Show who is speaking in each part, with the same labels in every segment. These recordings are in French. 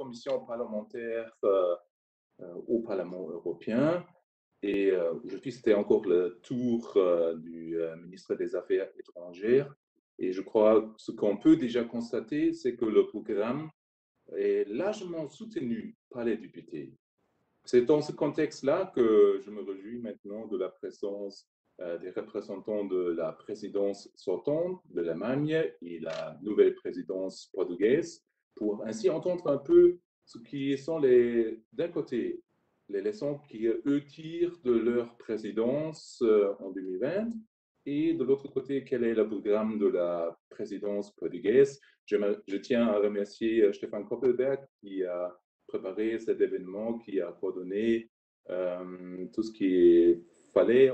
Speaker 1: commission parlementaire au Parlement européen. Et aujourd'hui, c'était encore le tour du ministre des Affaires étrangères. Et je crois ce qu'on peut déjà constater, c'est que le programme est largement soutenu par les députés. C'est dans ce contexte-là que je me réjouis maintenant de la présence des représentants de la présidence sortante de l'Allemagne et la nouvelle présidence portugaise pour ainsi entendre un peu ce qui sont d'un côté, les leçons qu'eux tirent de leur présidence en 2020 et de l'autre côté, quel est le programme de la présidence portugaise. Je tiens à remercier Stefan Koppelberg qui a préparé cet événement, qui a coordonné tout ce qu'il fallait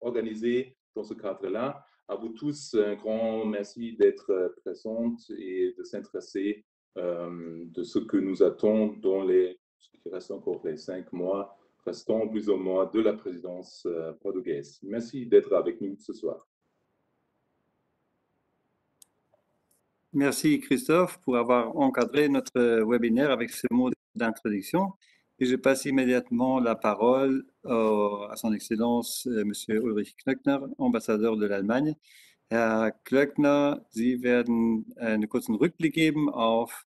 Speaker 1: organiser dans ce cadre-là. À vous tous, un grand merci d'être présents et de s'intéresser de ce que nous attend dans ce qui reste encore les 5 mois restants, plus ou moins, de la présidence portugaise. Merci d'être avec nous ce soir.
Speaker 2: Merci Christophe pour avoir encadré notre webinaire avec ce mot d'introduction. Et je passe immédiatement la parole à son Excellence Monsieur Ulrich Klöckner, ambassadeur de l'Allemagne. Herr Klöckner, Sie werden einen kurzen Rückblick geben auf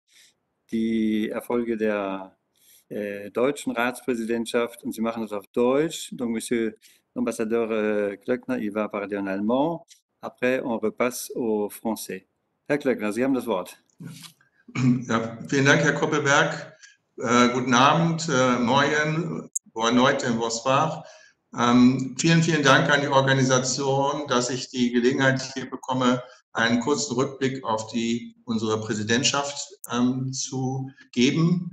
Speaker 2: die Erfolge der deutschen Ratspräsidentschaft und Sie machen das auf Deutsch. Donc, Monsieur l'ambassadeur Klöckner, il va parler en allemand. Après, on repasse au français. Herr Klöckner, Sie haben das Wort.
Speaker 3: Ja, vielen Dank, Herr Koppelberg. Guten Abend, morgen, boa noite, bonsoir. Vielen, vielen Dank an die Organisation, dass ich die Gelegenheit hier bekomme, einen kurzen Rückblick auf unsere Präsidentschaft zu geben.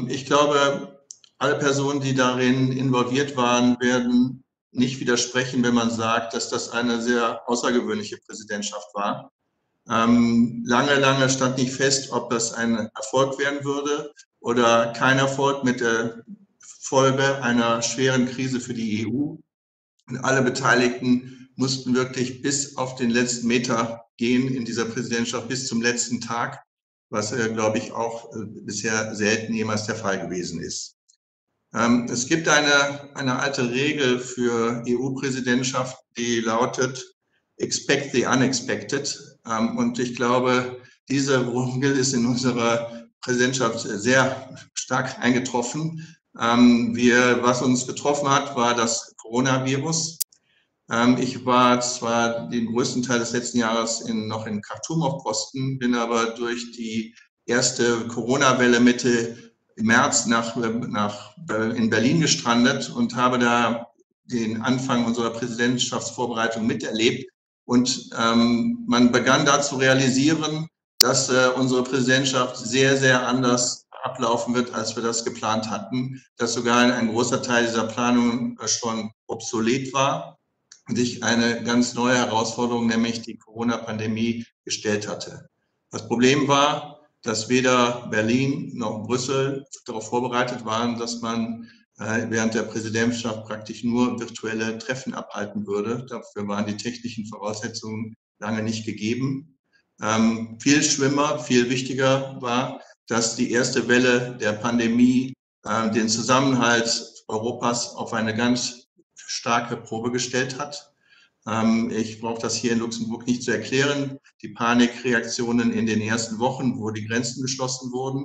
Speaker 3: Ich glaube, alle Personen, die darin involviert waren, werden nicht widersprechen, wenn man sagt, dass das eine sehr außergewöhnliche Präsidentschaft war. Lange stand nicht fest, ob das ein Erfolg werden würde oder kein Erfolg mit der Folge einer schweren Krise für die EU. Und alle Beteiligten mussten wirklich bis auf den letzten Meter gehen in dieser Präsidentschaft, bis zum letzten Tag, was, glaube ich, auch bisher selten jemals der Fall gewesen ist. Es gibt eine alte Regel für EU-Präsidentschaft, die lautet, expect the unexpected. Und ich glaube, diese Regel ist in unserer Präsidentschaft sehr stark eingetroffen. Was uns getroffen hat, war das Coronavirus. Ich war zwar den größten Teil des letzten Jahres noch in Khartoum auf Posten, bin aber durch die erste Corona-Welle Mitte März in Berlin gestrandet und habe da den Anfang unserer Präsidentschaftsvorbereitung miterlebt. Und man begann da zu realisieren, dass unsere Präsidentschaft sehr, sehr anders ablaufen wird, als wir das geplant hatten, dass sogar ein großer Teil dieser Planung schon obsolet war und sich eine ganz neue Herausforderung, nämlich die Corona-Pandemie, gestellt hatte. Das Problem war, dass weder Berlin noch Brüssel darauf vorbereitet waren, dass man während der Präsidentschaft praktisch nur virtuelle Treffen abhalten würde. Dafür waren die technischen Voraussetzungen lange nicht gegeben. Viel schlimmer, viel wichtiger war, dass die erste Welle der Pandemie den Zusammenhalt Europas auf eine ganz starke Probe gestellt hat. Ich brauche das hier in Luxemburg nicht zu erklären. Die Panikreaktionen in den ersten Wochen, wo die Grenzen geschlossen wurden.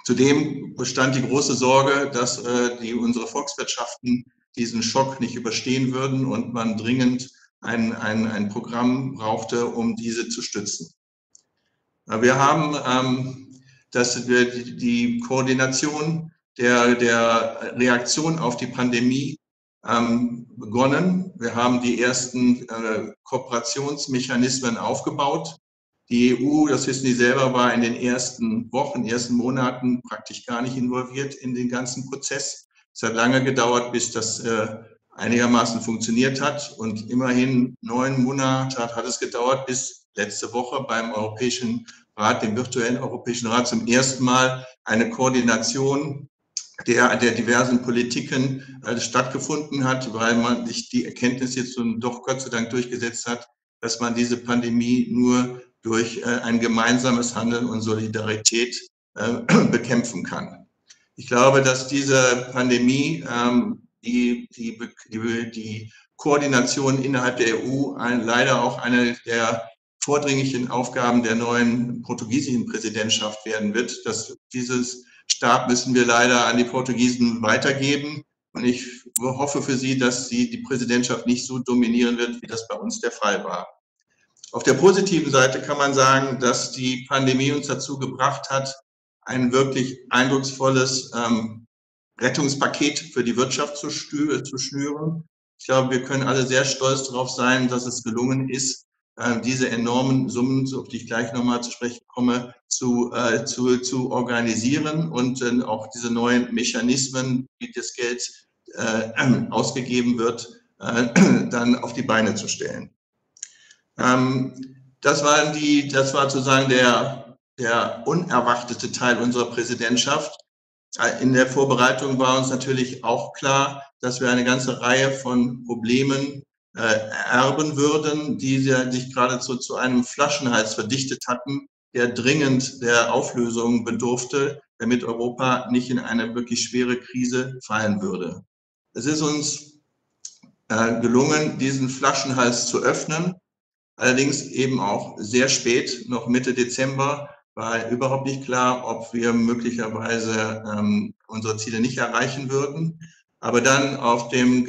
Speaker 3: Zudem bestand die große Sorge, dass unsere Volkswirtschaften diesen Schock nicht überstehen würden und man dringend ein Programm brauchte, um diese zu stützen. Wir haben die Koordination der Reaktion auf die Pandemie begonnen. Wir haben die ersten Kooperationsmechanismen aufgebaut. Die EU, das wissen Sie selber, war in den ersten Wochen, ersten Monaten praktisch gar nicht involviert in den ganzen Prozess. Es hat lange gedauert, bis das einigermaßen funktioniert hat. Und immerhin 9 Monate hat es gedauert, bis letzte Woche beim Europäischen Rat, dem virtuellen Europäischen Rat, zum ersten Mal eine Koordination der diversen Politiken stattgefunden hat, weil man sich die Erkenntnis jetzt doch Gott sei Dank durchgesetzt hat, dass man diese Pandemie nur durch ein gemeinsames Handeln und Solidarität bekämpfen kann. Ich glaube, dass diese Pandemie die Koordination innerhalb der EU leider auch eine der vordringlichen Aufgaben der neuen portugiesischen Präsidentschaft werden wird. Dieses Stab müssen wir leider an die Portugiesen weitergeben. Und ich hoffe für Sie, dass die Präsidentschaft nicht so dominieren wird, wie das bei uns der Fall war. Auf der positiven Seite kann man sagen, dass die Pandemie uns dazu gebracht hat, ein wirklich eindrucksvolles Rettungspaket für die Wirtschaft zu schnüren. Ich glaube, wir können alle sehr stolz darauf sein, dass es gelungen ist, diese enormen Summen, auf die ich gleich nochmal zu sprechen komme, zu organisieren und auch diese neuen Mechanismen, wie das Geld ausgegeben wird, dann auf die Beine zu stellen. Das war sozusagen der unerwartete Teil unserer Präsidentschaft. In der Vorbereitung war uns natürlich auch klar, dass wir eine ganze Reihe von Problemen erben würden, die sich geradezu zu einem Flaschenhals verdichtet hatten, der dringend der Auflösung bedurfte, damit Europa nicht in eine wirklich schwere Krise fallen würde. Es ist uns gelungen, diesen Flaschenhals zu öffnen, allerdings eben auch sehr spät, noch Mitte Dezember, war überhaupt nicht klar, ob wir möglicherweise unsere Ziele nicht erreichen würden. Aber dann auf dem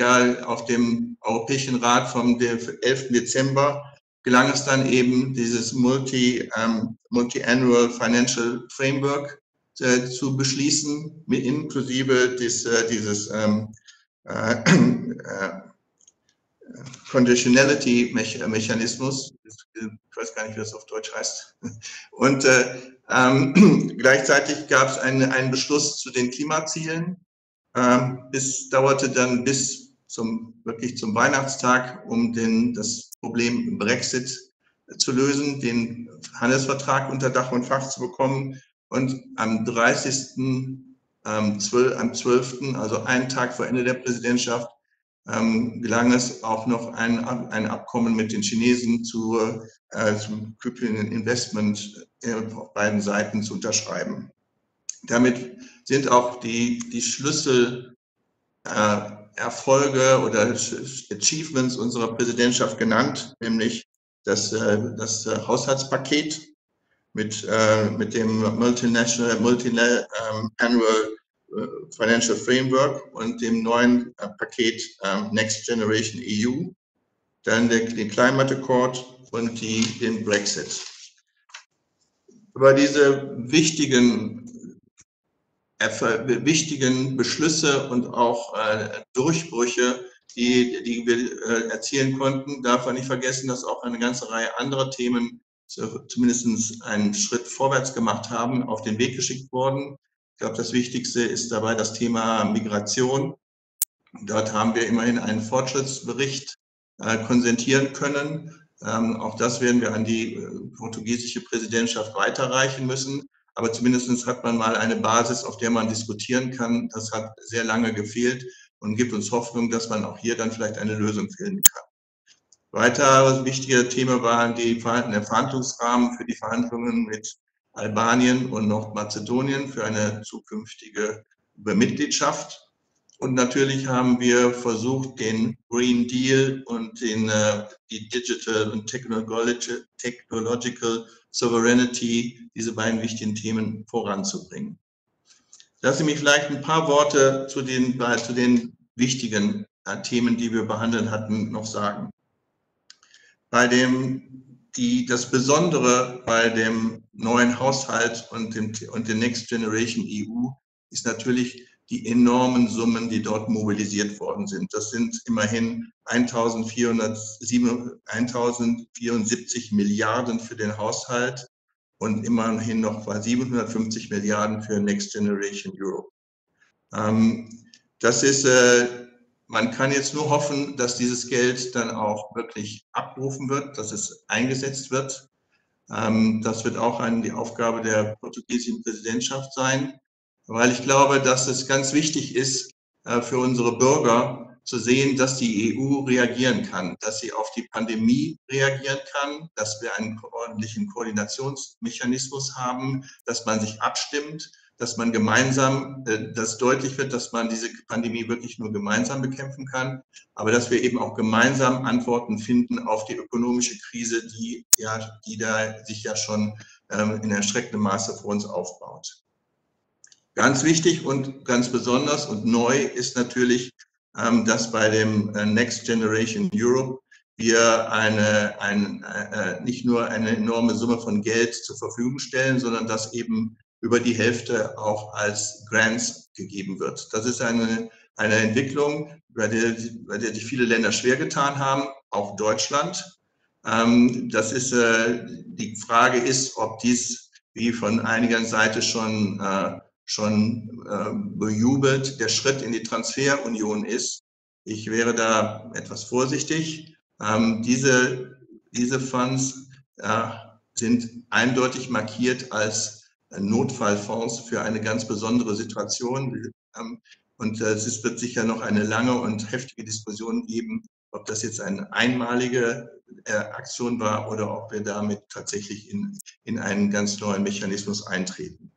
Speaker 3: Europäischen Rat vom 11. Dezember gelang es dann eben, dieses Multi-Annual Financial Framework zu beschließen, inklusive dieses Conditionality-Mechanismus. Ich weiß gar nicht, wie das auf Deutsch heißt. Und gleichzeitig gab es einen Beschluss zu den Klimazielen. Es dauerte dann bis zum Weihnachtstag, um das Problem Brexit zu lösen, den Handelsvertrag unter Dach und Fach zu bekommen. Und am 12., also einen Tag vor Ende der Präsidentschaft, gelang es auch noch ein Abkommen mit den Chinesen zum Crippling Investment auf beiden Seiten zu unterschreiben. Damit sind auch die Schlüsselerfolge oder Achievements unserer Präsidentschaft genannt, nämlich das Haushaltspaket mit dem Multi-Annual Financial Framework und dem neuen Paket Next Generation EU, dann den Climate Accord und den Brexit. Über diese wichtigen Beschlüsse und auch Durchbrüche, die wir erzielen konnten, darf man nicht vergessen, dass auch eine ganze Reihe anderer Themen zumindest einen Schritt vorwärts gemacht haben, auf den Weg geschickt wurden. Ich glaube, das Wichtigste ist dabei das Thema Migration. Dort haben wir immerhin einen Fortschrittsbericht konsentieren können. Auch das werden wir an die portugiesische Präsidentschaft weiterreichen müssen. Aber zumindest hat man mal eine Basis, auf der man diskutieren kann. Das hat sehr lange gefehlt und gibt uns Hoffnung, dass man auch hier dann vielleicht eine Lösung finden kann. Weiter wichtige Thema waren der Verhandlungsrahmen für die Verhandlungen mit Albanien und Nordmazedonien für eine zukünftige Mitgliedschaft. Und natürlich haben wir versucht, den Green Deal und die Digital und Technological Sovereignty, diese beiden wichtigen Themen voranzubringen. Lassen Sie mich vielleicht ein paar Worte zu den wichtigen Themen, die wir behandeln hatten, noch sagen. Das Besondere bei dem neuen Haushalt und der Next Generation EU ist natürlich die enormen Summen, die dort mobilisiert worden sind. Das sind immerhin 1.074 Milliarden für den Haushalt und immerhin noch 750 Milliarden für Next Generation Europe. Man kann jetzt nur hoffen, dass dieses Geld dann auch wirklich abgerufen wird, dass es eingesetzt wird. Das wird auch die Aufgabe der portugiesischen Präsidentschaft sein, weil ich glaube, dass es ganz wichtig ist für unsere Bürger, zu sehen, dass die EU reagieren kann, dass sie auf die Pandemie reagieren kann, dass wir einen ordentlichen Koordinationsmechanismus haben, dass man sich abstimmt, dass man gemeinsam, dass deutlich wird, dass man diese Pandemie wirklich nur gemeinsam bekämpfen kann, aber dass wir eben auch gemeinsam Antworten finden auf die ökonomische Krise, die da sich ja schon in erschreckendem Maße vor uns aufbaut. Ganz wichtig und ganz besonders und neu ist natürlich, dass bei dem Next Generation Europe wir nicht nur eine enorme Summe von Geld zur Verfügung stellen, sondern dass eben über die Hälfte auch als Grants gegeben wird. Das ist eine Entwicklung, bei der sich viele Länder schwer getan haben, auch Deutschland. Die Frage ist, ob dies, wie von einiger Seite schon bejubelt, der Schritt in die Transferunion ist. Ich wäre da etwas vorsichtig. Diese Fonds sind eindeutig markiert als Notfallfonds für eine ganz besondere Situation. Und es wird sicher noch eine lange und heftige Diskussion geben, ob das jetzt eine einmalige Aktion war oder ob wir damit tatsächlich in einen ganz neuen Mechanismus eintreten.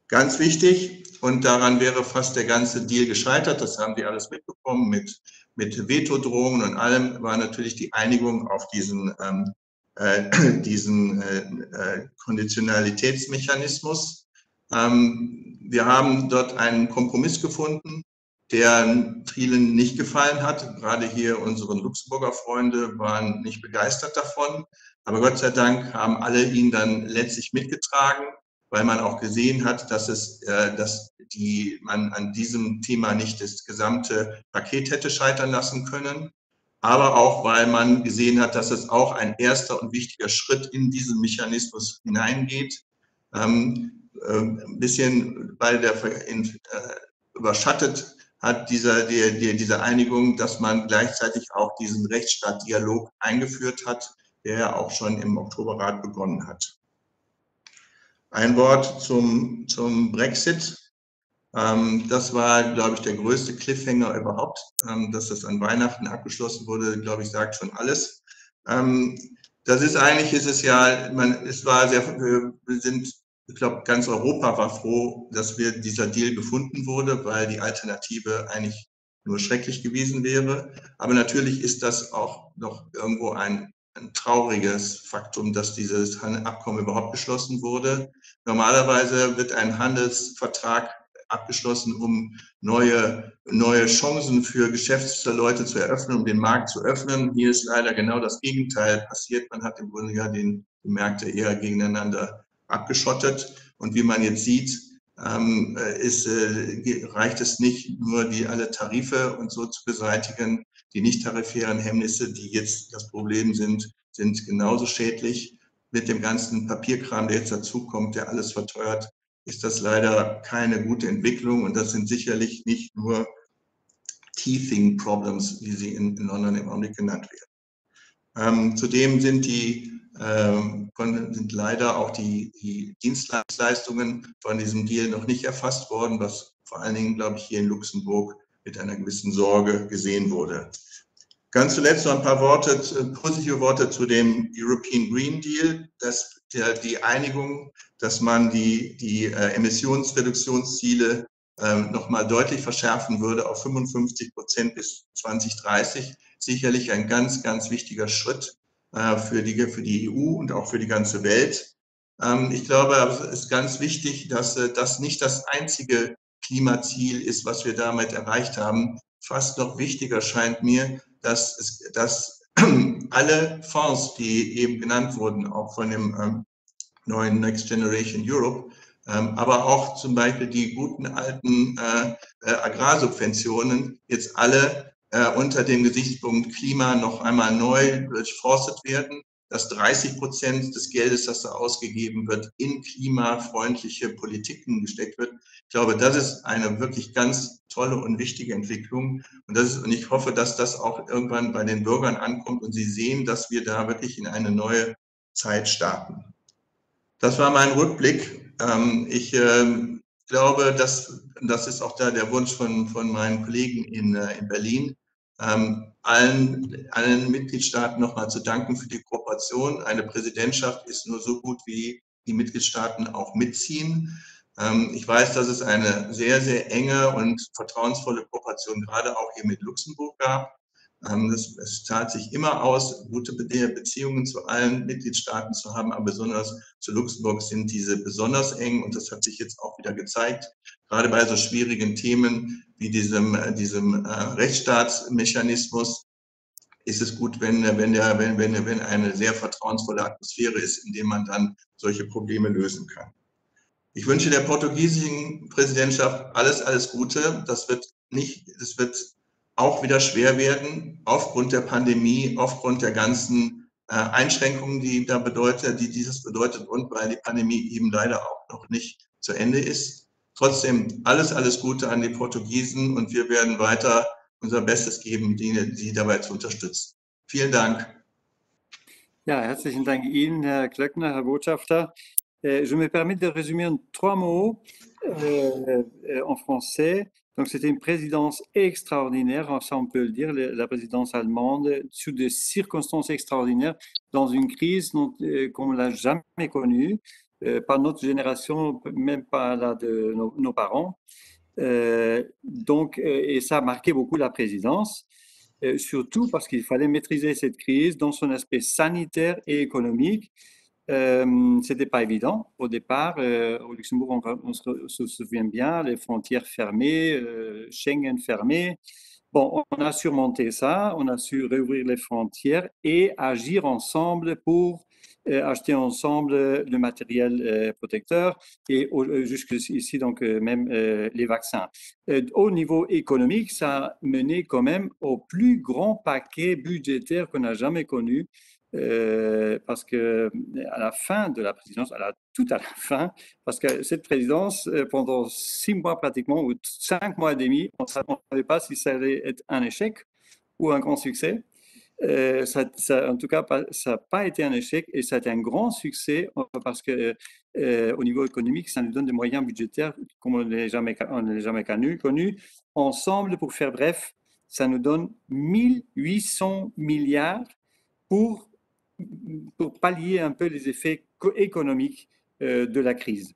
Speaker 3: Ganz wichtig, und daran wäre fast der ganze Deal gescheitert, das haben wir alles mitbekommen, mit Vetodrohungen und allem, war natürlich die Einigung auf diesen Konditionalitätsmechanismus. Wir haben dort einen Kompromiss gefunden, der vielen nicht gefallen hat. Gerade hier unsere Luxemburger Freunde waren nicht begeistert davon. Aber Gott sei Dank haben alle ihn dann letztlich mitgetragen, weil man auch gesehen hat, dass man an diesem Thema nicht das gesamte Paket hätte scheitern lassen können. Aber auch, weil man gesehen hat, dass es auch ein erster und wichtiger Schritt in diesen Mechanismus hineingeht. Ein bisschen, weil der überschattet hat diese Einigung, dass man gleichzeitig auch diesen Rechtsstaatdialog eingeführt hat, der ja auch schon im Oktoberrat begonnen hat. Ein Wort zum Brexit. Das war, glaube ich, der größte Cliffhanger überhaupt. Dass das an Weihnachten abgeschlossen wurde, glaube ich, sagt schon alles. Ich glaube, ganz Europa war froh, dass dieser Deal gefunden wurde, weil die Alternative eigentlich nur schrecklich gewesen wäre. Aber natürlich ist das auch noch irgendwo ein trauriges Faktum, dass dieses Abkommen überhaupt geschlossen wurde. Normalerweise wird ein Handelsvertrag abgeschlossen, um neue Chancen für Geschäftsleute zu eröffnen, um den Markt zu öffnen. Hier ist leider genau das Gegenteil passiert. Man hat im Grunde ja die Märkte eher gegeneinander abgeschottet. Und wie man jetzt sieht, reicht es nicht nur, alle Tarife und so zu beseitigen. Die nicht tarifären Hemmnisse, die jetzt das Problem sind genauso schädlich. Mit dem ganzen Papierkram, der jetzt dazukommt, der alles verteuert, ist das leider keine gute Entwicklung. Und das sind sicherlich nicht nur Teething Problems, wie sie in London im Augenblick genannt werden. Zudem sind leider auch die Dienstleistungen von diesem Deal noch nicht erfasst worden, was vor allen Dingen, glaube ich, hier in Luxemburg mit einer gewissen Sorge gesehen wurde. Ganz zuletzt noch ein paar positive Worte zu dem European Green Deal. Die Einigung, dass man die Emissionsreduktionsziele nochmal deutlich verschärfen würde auf 55% bis 2030, sicherlich ein ganz, ganz wichtiger Schritt für die EU und auch für die ganze Welt. Ich glaube, es ist ganz wichtig, dass das nicht das einzige Klimaziel ist, was wir damit erreicht haben. Fast noch wichtiger scheint mir, dass alle Fonds, die eben genannt wurden, auch von dem neuen Next Generation Europe, aber auch zum Beispiel die guten alten Agrarsubventionen jetzt alle unter dem Gesichtspunkt Klima noch einmal neu durchforstet werden, dass 30% des Geldes, das da ausgegeben wird, in klimafreundliche Politiken gesteckt wird. Ich glaube, das ist eine wirklich ganz tolle und wichtige Entwicklung. Und ich hoffe, dass das auch irgendwann bei den Bürgern ankommt und sie sehen, dass wir da wirklich in eine neue Zeit starten. Das war mein Rückblick. Ich glaube, das ist auch der Wunsch von meinen Kollegen in Berlin, allen Mitgliedstaaten nochmal zu danken für die Kooperation. Eine Präsidentschaft ist nur so gut, wie die Mitgliedstaaten auch mitziehen. Ich weiß, dass es eine sehr, sehr enge und vertrauensvolle Kooperation gerade auch hier mit Luxemburg gab. Es zahlt sich immer aus, gute Beziehungen zu allen Mitgliedstaaten zu haben, aber besonders zu Luxemburg sind diese besonders eng und das hat sich jetzt auch wieder gezeigt, gerade bei so schwierigen Themen wie diesem Rechtsstaatsmechanismus ist es gut, wenn eine sehr vertrauensvolle Atmosphäre ist, in der man dann solche Probleme lösen kann. Ich wünsche der portugiesischen Präsidentschaft alles Gute. Das wird auch wieder schwer werden, aufgrund der Pandemie, aufgrund der ganzen Einschränkungen, die dieses bedeutet und weil die Pandemie eben leider auch noch nicht zu Ende ist. Trotzdem alles Gute an die Portugiesen und wir werden weiter unser Bestes geben, sie dabei zu unterstützen. Vielen Dank.
Speaker 2: Ja, herzlichen Dank Ihnen, Herr Klöckner, Herr Botschafter. Je me permets de résumer en 3 mots en français. Donc, c'était une présidence extraordinaire, ça on peut le dire, la présidence allemande, sous des circonstances extraordinaires, dans une crise qu'on ne l'a jamais connue, par notre génération, même pas la de nos parents. Et ça a marqué beaucoup la présidence, surtout parce qu'il fallait maîtriser cette crise dans son aspect sanitaire et économique. C'était pas évident au départ. Au Luxembourg, on se souvient bien, les frontières fermées, Schengen fermé. Bon, on a surmonté ça, on a su réouvrir les frontières et agir ensemble pour acheter ensemble le matériel protecteur et jusqu'ici, donc même les vaccins. Au niveau économique, ça a mené quand même au plus grand paquet budgétaire qu'on n'a jamais connu. Parce que à la fin de la présidence, tout à la fin, parce que cette présidence, pendant 6 mois pratiquement, ou 5 mois et demi, on ne savait pas si ça allait être un échec ou un grand succès. En tout cas, ça n'a pas été un échec et ça a été un grand succès parce que au niveau économique, ça nous donne des moyens budgétaires comme on ne l'a jamais connu. Ensemble, pour faire bref, ça nous donne 1800 milliards pour pallier un peu les effets économiques de la crise.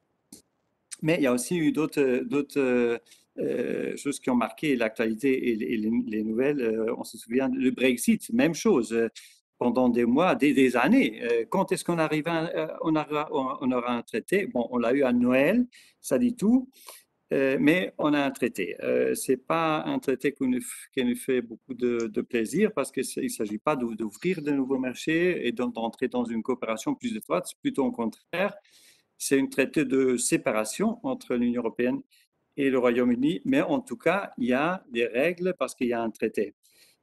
Speaker 2: Mais il y a aussi eu d'autres choses qui ont marqué l'actualité et les nouvelles. On se souvient, le Brexit, même chose. Pendant des mois, des années. Quand est-ce qu'on on aura un traité? Bon, on l'a eu à Noël, ça dit tout. Mais on a un traité. Ce n'est pas un traité qui nous fait beaucoup de plaisir parce qu'il ne s'agit pas d'ouvrir de nouveaux marchés et d'entrer dans une coopération plus étroite. Plutôt au contraire, c'est un traité de séparation entre l'Union européenne et le Royaume-Uni. Mais en tout cas, il y a des règles parce qu'il y a un traité.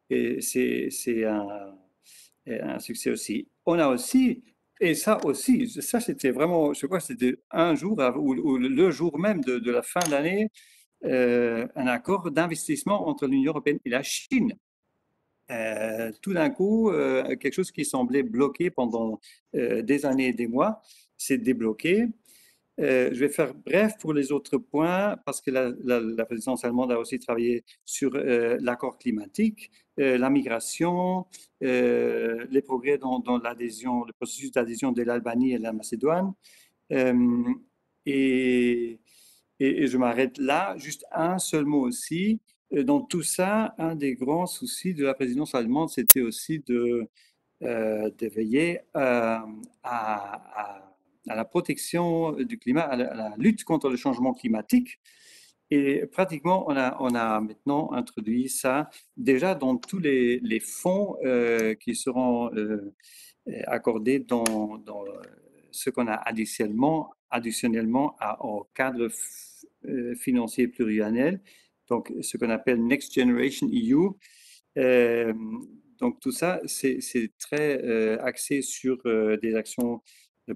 Speaker 2: Et c'est un succès aussi. On a aussi... Et ça aussi, ça c'était vraiment, je crois que c'était un jour ou le jour même de la fin d'année, un accord d'investissement entre l'Union européenne et la Chine. Tout d'un coup, quelque chose qui semblait bloqué pendant des années et des mois s'est débloqué. Je vais faire bref pour les autres points parce que la présidence allemande a aussi travaillé sur l'accord climatique, la migration, les progrès dans le processus d'adhésion de l'Albanie et de la Macédoine. Et je m'arrête là. Juste un seul mot aussi. Dans tout ça, un des grands soucis de la présidence allemande, c'était aussi de veiller à la protection du climat, à la lutte contre le changement climatique. Et pratiquement, on a maintenant introduit ça déjà dans tous les fonds qui seront accordés dans ce qu'on a additionnellement au cadre financier pluriannuel, donc ce qu'on appelle Next Generation EU. Donc tout ça, c'est très axé sur des actions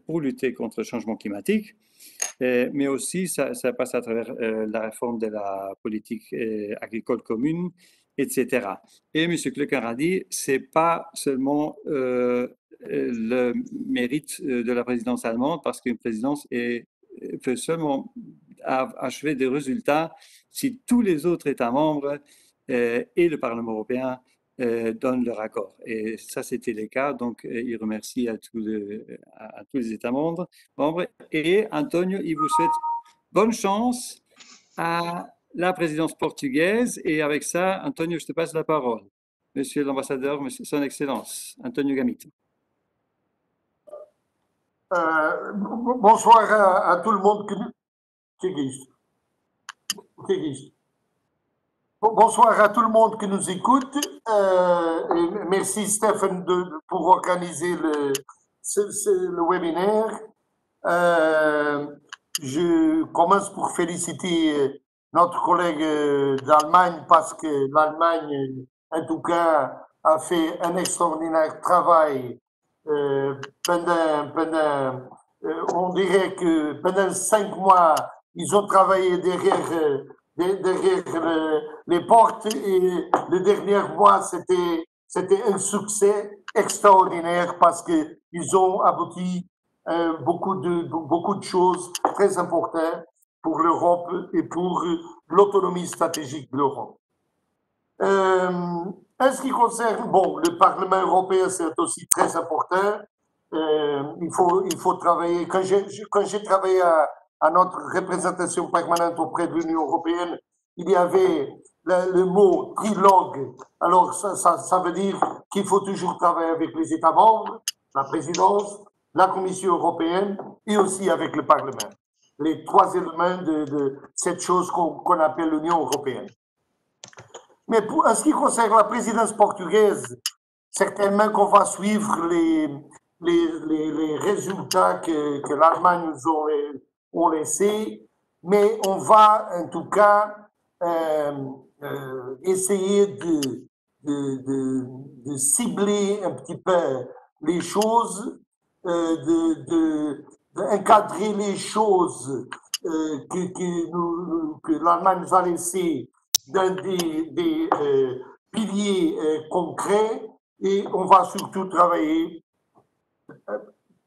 Speaker 2: pour lutter contre le changement climatique, mais aussi ça passe à travers la réforme de la politique agricole commune, etc. Et M. Klöckner a dit, ce n'est pas seulement le mérite de la présidence allemande, parce qu'une présidence peut seulement achever des résultats si tous les autres États membres et le Parlement européen donnent leur accord. Et ça, c'était le cas. Donc, il remercie à tous les États membres. Et Antonio, il vous souhaite bonne chance à la présidence portugaise. Et avec ça, Antonio, je te passe la parole. Monsieur l'ambassadeur, Son Excellence, Antonio Gamito.
Speaker 4: Bonsoir à tout le monde Bonsoir à tout le monde qui nous écoute. Et merci Stéphane pour organiser le webinaire. Je commence pour féliciter notre collègue d'Allemagne parce que l'Allemagne, en tout cas, a fait un extraordinaire travail on dirait que pendant 5 mois, ils ont travaillé derrière les portes et le dernier mois, c'était un succès extraordinaire parce qu'ils ont abouti beaucoup de choses très importantes pour l'Europe et pour l'autonomie stratégique de l'Europe. En ce qui concerne, le Parlement européen, c'est aussi très important. Il faut travailler. Quand j'ai travaillé à notre représentation permanente auprès de l'Union européenne, il y avait le mot trilogue. Alors, ça veut dire qu'il faut toujours travailler avec les États membres, la présidence, la Commission européenne et aussi avec le Parlement. Les 3 éléments de cette chose qu'on appelle l'Union européenne. Mais en ce qui concerne la présidence portugaise, certainement qu'on va suivre les résultats que l'Allemagne nous ont laissés, mais on va en tout cas essayer de cibler un petit peu les choses, d'encadrer les choses que l'Allemagne va laisser dans des piliers concrets et on va surtout travailler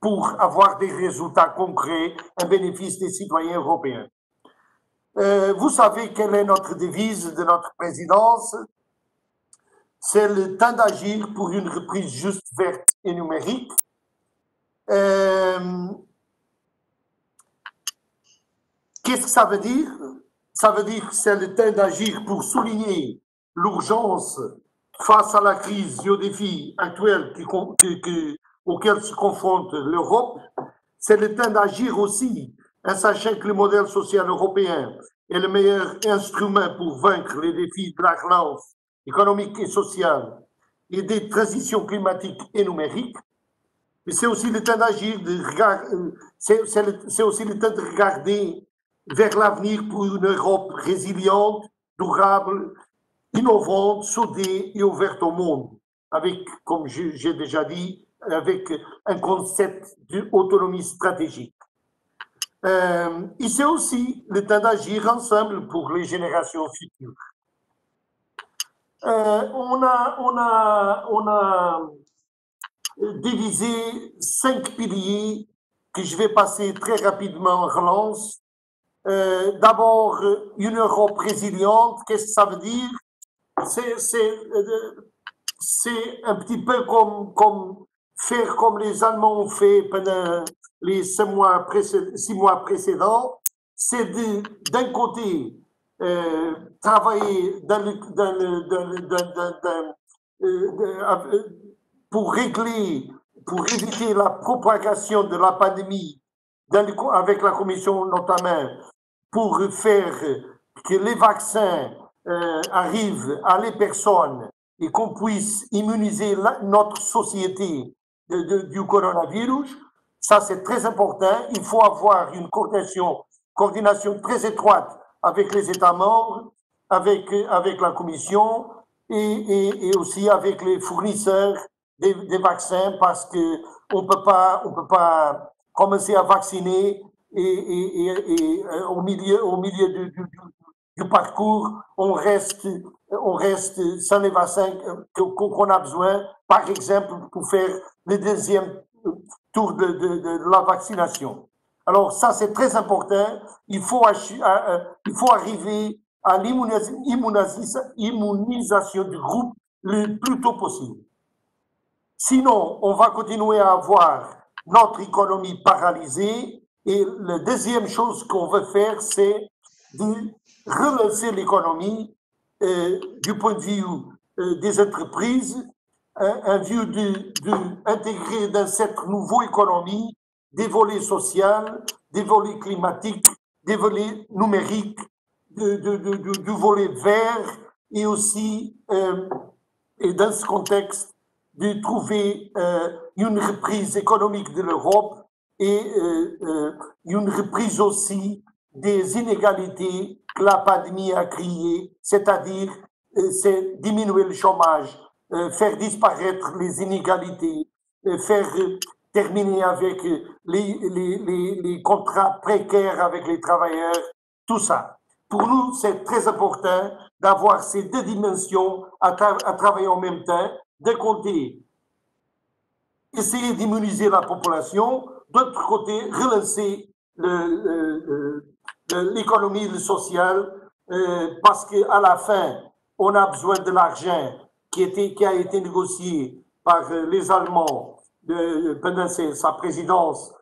Speaker 4: pour avoir des résultats concrets en bénéfice des citoyens européens. Vous savez quelle est notre devise de notre présidence? C'est le temps d'agir pour une reprise juste, verte et numérique. Qu'est-ce que ça veut dire? Ça veut dire que c'est le temps d'agir pour souligner l'urgence face à la crise et aux défis actuels auxquels se confronte l'Europe. C'est le temps d'agir aussi en sachant que le modèle social européen est le meilleur instrument pour vaincre les défis de la relance économique et sociale et des transitions climatiques et numériques. Mais c'est aussi le temps d'agir, c'est aussi le temps de regarder vers l'avenir pour une Europe résiliente, durable, innovante, soudée et ouverte au monde, avec, comme j'ai déjà dit, avec un concept d'autonomie stratégique. Et c'est aussi le temps d'agir ensemble pour les générations futures. On a divisé 5 piliers que je vais passer très rapidement en relance. D'abord, une Europe résiliente, qu'est-ce que ça veut dire? C'est un petit peu comme faire comme les Allemands ont fait pendant les 6 mois précédents, c'est d'un côté travailler pour éviter la propagation de la pandémie avec la Commission notamment, pour faire que les vaccins arrivent à les personnes et qu'on puisse immuniser notre société du coronavirus. Ça, c'est très important. Il faut avoir une coordination très étroite avec les États membres, avec la Commission et aussi avec les fournisseurs des vaccins parce qu'on peut pas commencer à vacciner et au milieu du parcours, on reste sans les vaccins qu'on a besoin, par exemple, pour faire le deuxième tour de la vaccination. Alors ça, c'est très important. Il faut arriver à l'immunisation du groupe le plus tôt possible. Sinon, on va continuer à avoir notre économie paralysée. Et la deuxième chose qu'on veut faire, c'est de relancer l'économie du point de vue des entreprises, un vue d'intégrer dans cette nouvelle économie des volets sociaux, des volets climatiques, des volets numériques, du volet vert, et aussi, et dans ce contexte, de trouver une reprise économique de l'Europe et une reprise aussi des inégalités que la pandémie a créées, c'est-à-dire c'est diminuer le chômage, faire disparaître les inégalités, faire terminer avec les contrats précaires avec les travailleurs, tout ça. Pour nous, c'est très important d'avoir ces deux dimensions à travailler en même temps, d'un côté, essayer d'immuniser la population, d'autre côté, relancer l'économie, le social, parce qu'à la fin, on a besoin de l'argent qui a été négocié par les Allemands pendant sa présidence.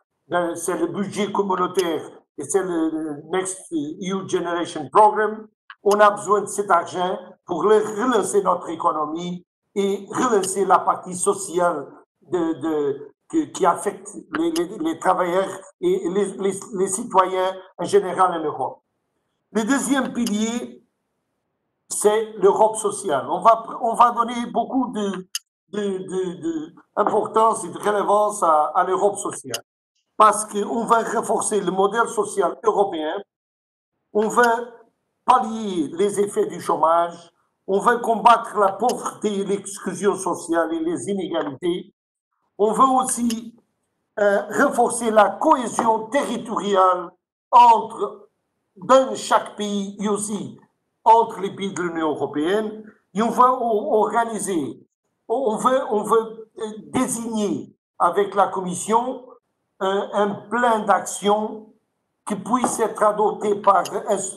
Speaker 4: C'est le budget communautaire et c'est le Next EU Generation Program. On a besoin de cet argent pour relancer notre économie et relancer la partie sociale qui affecte les travailleurs et les citoyens en général en Europe. Le deuxième pilier, c'est l'Europe sociale. On va donner beaucoup d'importance et de relevance à l'Europe sociale parce qu'on va renforcer le modèle social européen, on va pallier les effets du chômage, on va combattre la pauvreté, l'exclusion sociale et les inégalités. On veut aussi renforcer la cohésion territoriale dans chaque pays et aussi entre les pays de l'Union européenne. Et on va organiser, on veut désigner avec la Commission un plan d'action qui puisse être adopté par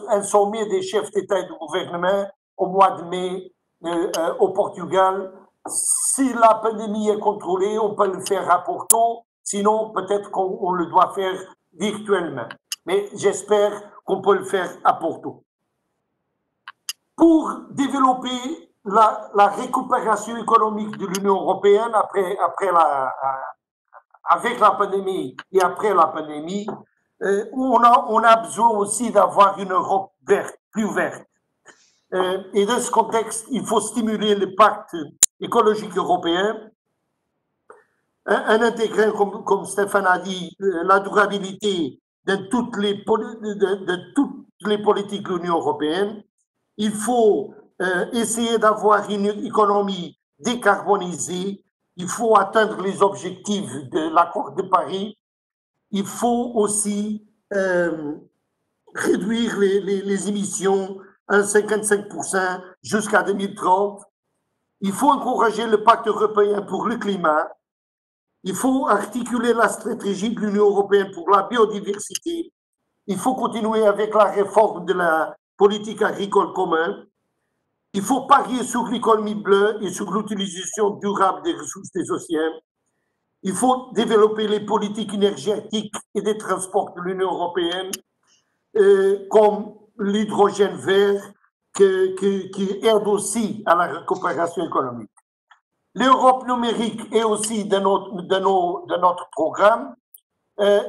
Speaker 4: un sommet des chefs d'État et de gouvernement au mois de mai au Portugal. Si la pandémie est contrôlée, on peut le faire à Porto, sinon peut-être qu'on le doit faire virtuellement. Mais j'espère qu'on peut le faire à Porto. Pour développer la récupération économique de l'Union européenne avec la pandémie et après la pandémie, on a besoin aussi d'avoir une Europe verte, plus verte. Et dans ce contexte, il faut stimuler le pacte écologique européen en intégrant, comme Stéphane a dit, la durabilité de toutes les politiques de l'Union européenne. Il faut essayer d'avoir une économie décarbonisée. Il faut atteindre les objectifs de l'accord de Paris. Il faut aussi réduire les émissions à 55% jusqu'à 2030. Il faut encourager le pacte européen pour le climat. Il faut articuler la stratégie de l'Union européenne pour la biodiversité. Il faut continuer avec la réforme de la politique agricole commune. Il faut parier sur l'économie bleue et sur l'utilisation durable des ressources des océans. Il faut développer les politiques énergétiques et des transports de l'Union européenne, comme l'hydrogène vert, qui aide aussi à la récupération économique. L'Europe numérique est aussi dans notre programme.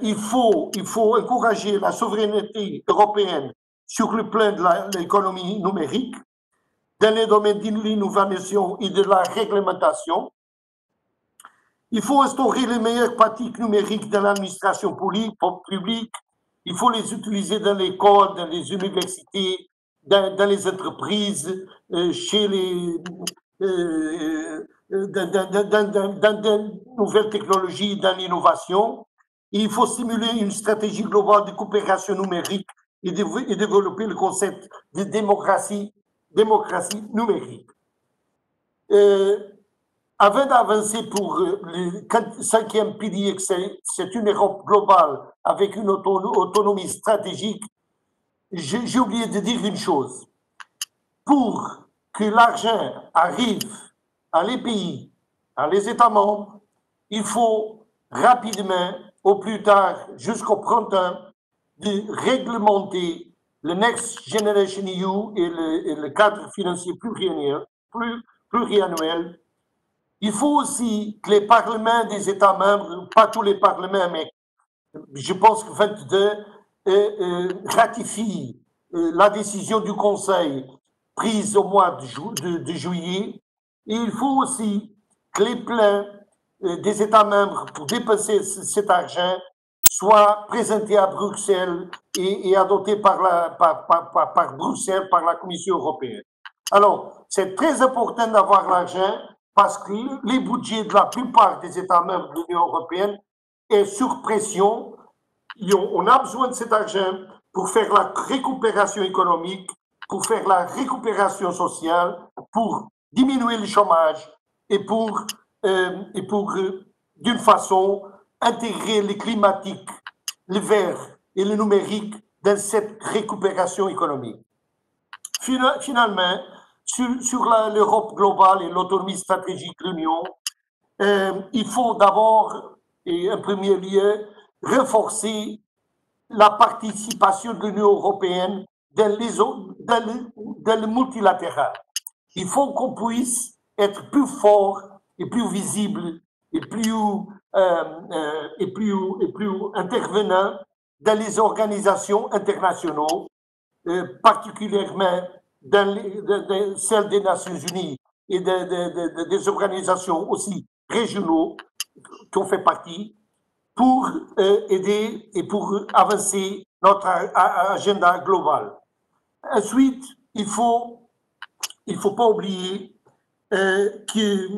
Speaker 4: Il faut encourager la souveraineté européenne sur le plan de l'économie numérique, dans les domaines de l'innovation et de la réglementation. Il faut instaurer les meilleures pratiques numériques dans l'administration publique. Il faut les utiliser dans l'école, dans les universités, dans les entreprises, chez dans de nouvelles technologies, dans l'innovation. Il faut stimuler une stratégie globale de coopération numérique et développer le concept de démocratie numérique. avant d'avancer pour le 5e pilier, que c'est une Europe globale avec une autonomie stratégique, j'ai oublié de dire une chose. Pour que l'argent arrive à les pays, à les États membres, il faut rapidement, au plus tard, jusqu'au printemps, de réglementer le Next Generation EU et le cadre financier pluriannuel. Il faut aussi que les parlements des États membres, pas tous les parlements, mais je pense que 22, ratifient la décision du Conseil prise au mois de juillet. Et il faut aussi que les plans des États membres pour dépenser cet argent soient présentés à Bruxelles et adoptés par Bruxelles, par la Commission européenne. Alors, c'est très important d'avoir l'argent parce que les budgets de la plupart des États membres de l'Union européenne est sur pression. On a besoin de cet argent pour faire la récupération économique, pour faire la récupération sociale, pour diminuer le chômage et pour d'une façon, intégrer le climatique, le vert et le numérique dans cette récupération économique. Finalement, sur l'Europe globale et l'autonomie stratégique de l'Union, il faut d'abord, et en premier lieu, renforcer la participation de l'Union européenne dans le multilatéral. Il faut qu'on puisse être plus fort et plus visible et plus intervenant dans les organisations internationales, particulièrement dans celles des Nations Unies et des organisations aussi régionales qui ont fait partie, pour aider et pour avancer notre agenda global. Ensuite, il faut pas oublier que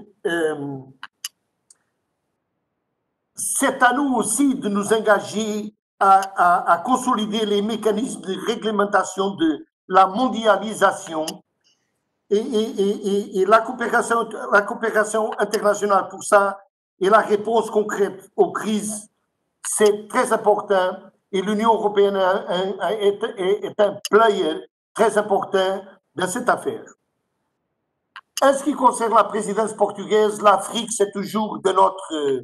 Speaker 4: c'est à nous aussi de nous engager à consolider les mécanismes de réglementation de la mondialisation et la coopération internationale pour ça et la réponse concrète aux crises, c'est très important et l'Union européenne est un player très important dans cette affaire. En ce qui concerne la présidence portugaise, l'Afrique, c'est toujours de notre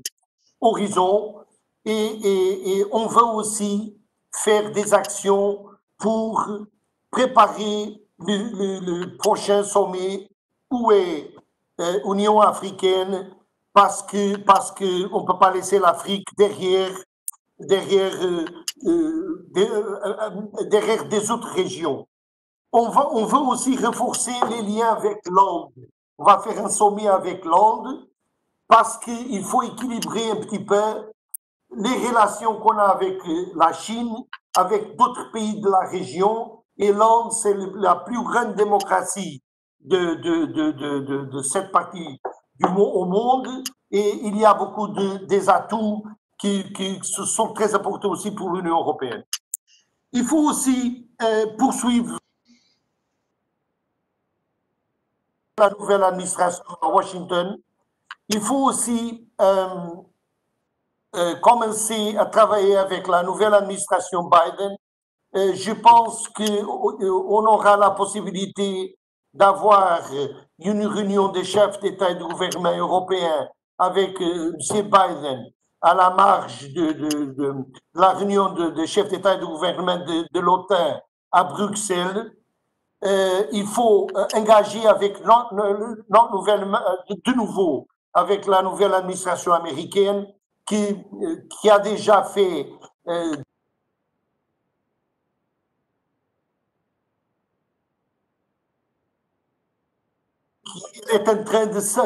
Speaker 4: horizon et on veut aussi faire des actions pour préparer le prochain sommet où est Union africaine parce que on peut pas laisser l'Afrique derrière des autres régions. On veut aussi renforcer les liens avec l'Inde. On va faire un sommet avec l'Inde parce qu'il faut équilibrer un petit peu les relations qu'on a avec la Chine, avec d'autres pays de la région. Et l'Inde, c'est la plus grande démocratie de cette partie au monde. Et il y a beaucoup des atouts qui sont très importants aussi pour l'Union européenne. Il faut aussi poursuivre la nouvelle administration à Washington. Il faut aussi commencer à travailler avec la nouvelle administration Biden. Je pense qu'on aura la possibilité d'avoir une réunion des chefs d'État et de gouvernement européens avec M. Biden à la marge de la réunion des chefs d'État et de gouvernement de l'OTAN à Bruxelles. Il faut engager avec de nouveau avec la nouvelle administration américaine qui a déjà fait qui est en train de se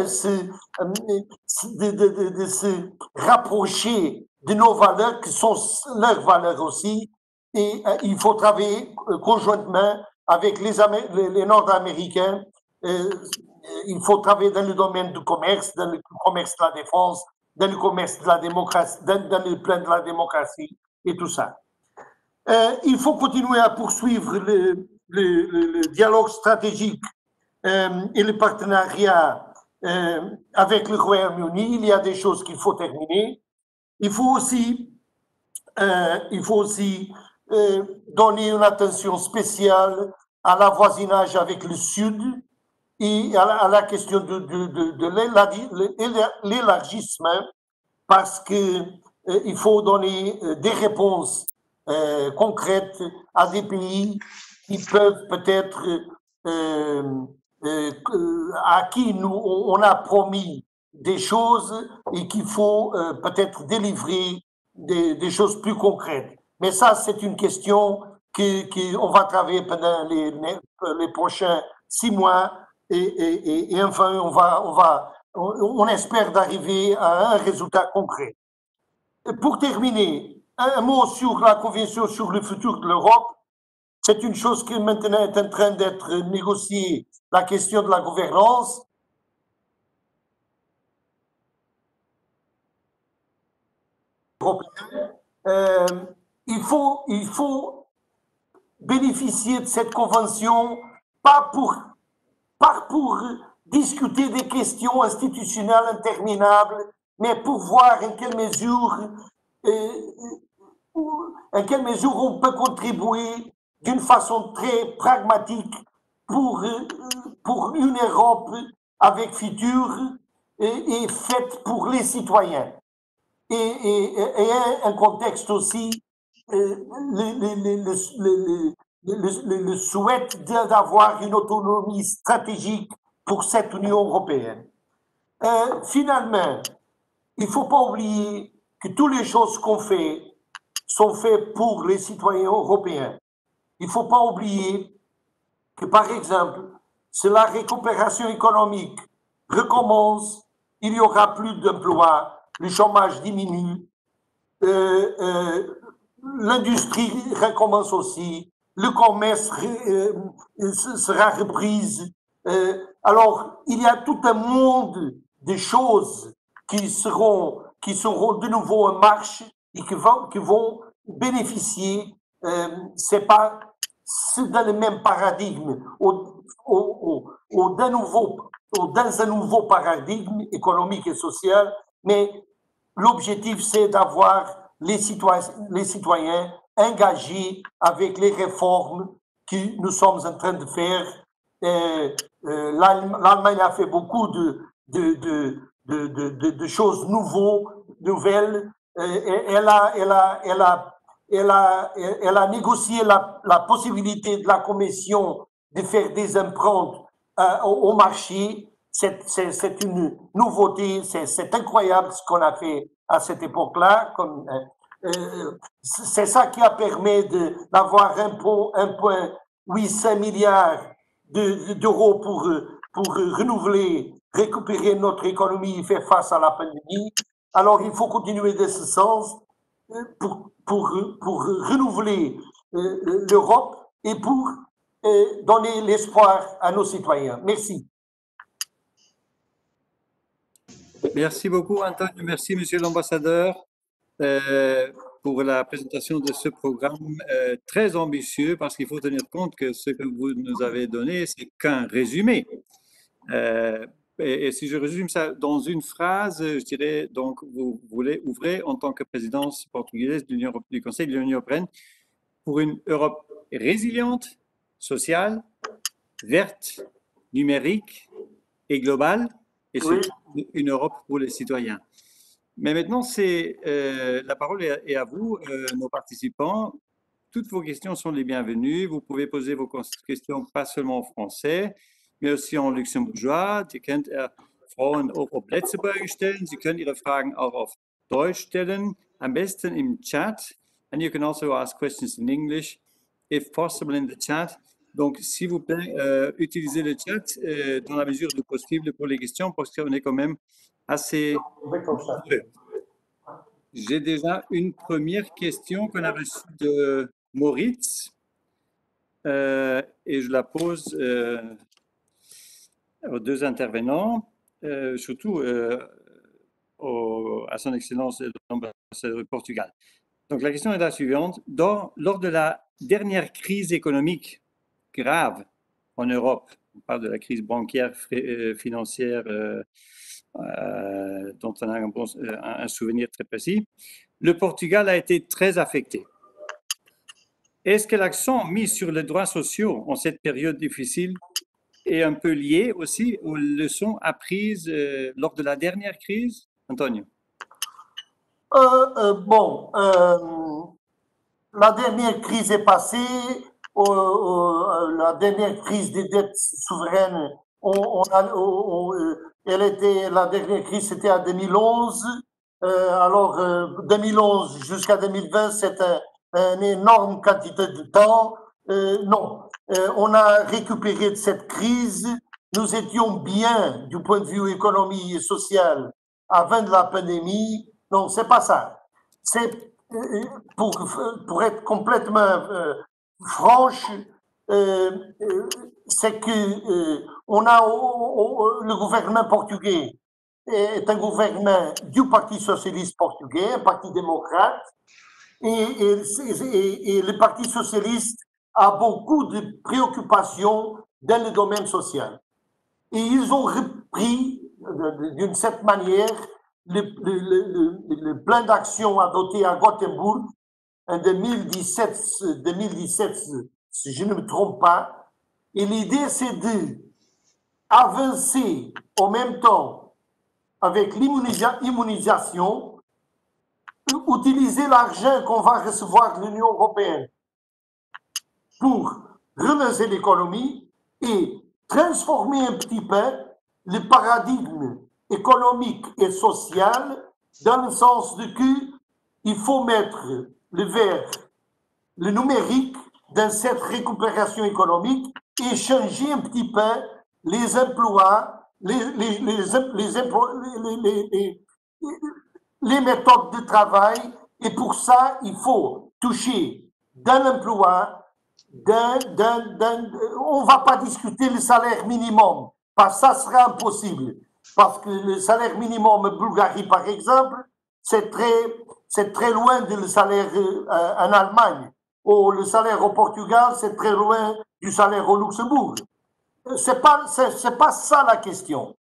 Speaker 4: rapprocher de nos valeurs qui sont leurs valeurs aussi et il faut travailler conjointement avec les Nord-Américains. Il faut travailler dans le domaine du commerce, dans le commerce de la défense, dans le commerce de la démocratie, dans le plan de la démocratie et tout ça. Il faut continuer à poursuivre le dialogue stratégique et le partenariat avec le Royaume-Uni, il y a des choses qu'il faut terminer. Il faut aussi donner une attention spéciale à la voisinage avec le Sud et à la question de l'élargissement, parce que il faut donner des réponses concrètes à des pays qui peuvent peut-être à qui on a promis des choses et qu'il faut peut-être délivrer des choses plus concrètes. Mais ça, c'est une question qu'on va travailler pendant les prochains 6 mois et enfin, on espère d'arriver à un résultat concret. Pour terminer, un mot sur la Convention sur le futur de l'Europe. C'est une chose qui maintenant est en train d'être négociée, la question de la gouvernance. Il faut bénéficier de cette convention, pas pour discuter des questions institutionnelles interminables, mais pour voir en quelle mesure on peut contribuer d'une façon très pragmatique pour une Europe avec futur et faite pour les citoyens. Et un contexte aussi, le souhait d'avoir une autonomie stratégique pour cette Union européenne. Finalement, il ne faut pas oublier que toutes les choses qu'on fait sont faites pour les citoyens européens. Il ne faut pas oublier que, par exemple, si la récupération économique recommence, il y aura plus d'emplois, le chômage diminue, l'industrie recommence aussi, le commerce sera reprise. Alors, il y a tout un monde de choses qui seront de nouveau en marche et qui vont bénéficier. C'est pas dans le même paradigme, dans un nouveau paradigme économique et social, mais l'objectif, c'est d'avoir les citoyens engagés avec les réformes que nous sommes en train de faire. L'Allemagne a fait beaucoup de choses nouvelles. Elle a négocié la possibilité de la Commission de faire des emprunts au marché. C'est une nouveauté, c'est incroyable ce qu'on a fait à cette époque-là. C'est ça qui a permis d'avoir 1,8 milliard d'euros pour renouveler, récupérer notre économie et faire face à la pandémie. Alors, il faut continuer de ce sens pour renouveler l'Europe et pour donner l'espoir à nos citoyens. Merci.
Speaker 2: Merci beaucoup, Antonio. Merci, Monsieur l'ambassadeur, pour la présentation de ce programme très ambitieux, parce qu'il faut tenir compte que ce que vous nous avez donné, c'est qu'un résumé. Et si je résume ça dans une phrase, je dirais, donc, vous voulez ouvrir en tant que présidence portugaise du Conseil de l'Union européenne pour une Europe résiliente, sociale, verte, numérique et globale, et surtout une Europe pour les citoyens. Mais maintenant, la parole est à vous, nos participants. Toutes vos questions sont les bienvenues. Vous pouvez poser vos questions pas seulement en français, mais aussi en luxembourgeois. Sie könnt Frauen auch auf Letzeburg stellen. Sie können Ihre Fragen auch auf Deutsch stellen, am besten im chat. And you can also ask questions in English, if possible, in the chat. Donc, s'il vous plaît, utilisez le chat dans la mesure du possible pour les questions, parce qu'on est quand même assez... J'ai déjà une première question qu'on a reçue de Moritz, et je la pose aux deux intervenants, surtout à son Excellence l'ambassadeur du Portugal. Donc, la question est la suivante. Lors de la dernière crise économique grave en Europe, on parle de la crise bancaire financière dont on a un souvenir très précis, le Portugal a été très affecté. Est-ce que l'accent mis sur les droits sociaux en cette période difficile est un peu lié aussi aux leçons apprises lors de la dernière crise, Antonio?
Speaker 4: La dernière crise est passée, la dernière crise des dettes souveraines, la dernière crise c'était en 2011, alors 2011 jusqu'à 2020 c'est une énorme quantité de temps. Non, on a récupéré de cette crise, nous étions bien du point de vue économique et social avant de la pandémie. Non, c'est pas ça. C'est pour être complètement franche, c'est que le gouvernement portugais est un gouvernement du Parti socialiste portugais, un parti démocrate, et le Parti socialiste a beaucoup de préoccupations dans le domaine social. Et ils ont repris, d'une certaine manière, le plan d'action adopté à Gothenburg en 2017, si je ne me trompe pas. Et l'idée, c'est d'avancer en même temps avec l'immunisation, utiliser l'argent qu'on va recevoir de l'Union européenne pour relancer l'économie et transformer un petit peu le paradigme économique et social dans le sens de qu'il faut mettre le numérique dans cette récupération économique et changer un petit peu les emplois, les méthodes de travail. Et pour ça, il faut toucher dans l'emploi, on ne va pas discuter le salaire minimum, parce que ça sera impossible. Parce que le salaire minimum en Bulgarie, par exemple, c'est très loin du salaire en Allemagne. Ou le salaire au Portugal, c'est très loin du salaire au Luxembourg. C'est pas ça la question.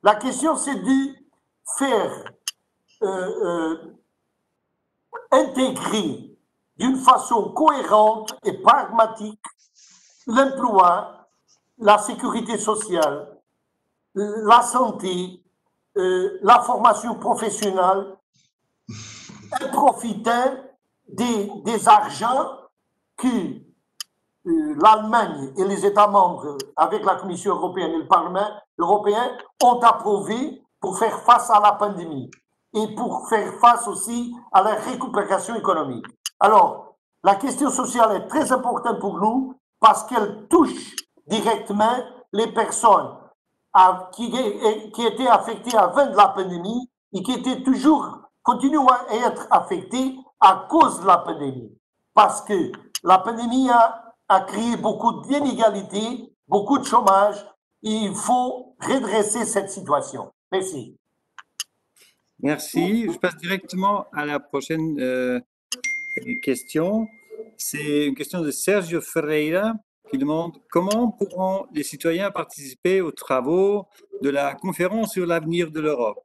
Speaker 4: La question, c'est de faire intégrer d'une façon cohérente et pragmatique l'emploi, la sécurité sociale, la santé, la formation professionnelle, en profitant des argents que l'Allemagne et les États membres, avec la Commission européenne et le Parlement européen, ont approuvés pour faire face à la pandémie et pour faire face aussi à la récupération économique. Alors, la question sociale est très importante pour nous parce qu'elle touche directement les personnes qui étaient affectées avant de la pandémie et qui continuent à être affectées à cause de la pandémie. Parce que la pandémie a créé beaucoup d'inégalités, beaucoup de chômage, et il faut redresser cette situation. Merci.
Speaker 2: Merci. Je passe directement à la prochaine question. C'est une question de Sergio Ferreira qui demande comment pourront les citoyens participer aux travaux de la conférence sur l'avenir de l'Europe?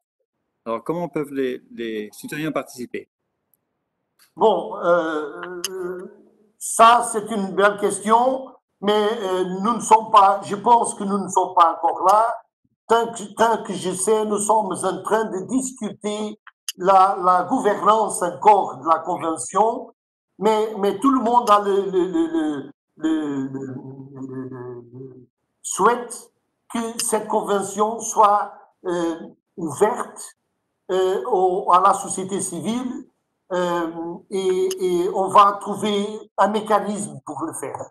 Speaker 2: Alors, comment peuvent les citoyens participer?
Speaker 4: Bon, ça c'est une belle question, mais nous ne sommes pas, je pense que nous ne sommes pas encore là. Tant que je sais, nous sommes en train de discuter la gouvernance encore de la convention, mais tout le monde a souhaite que cette convention soit ouverte à la société civile et on va trouver un mécanisme pour le faire.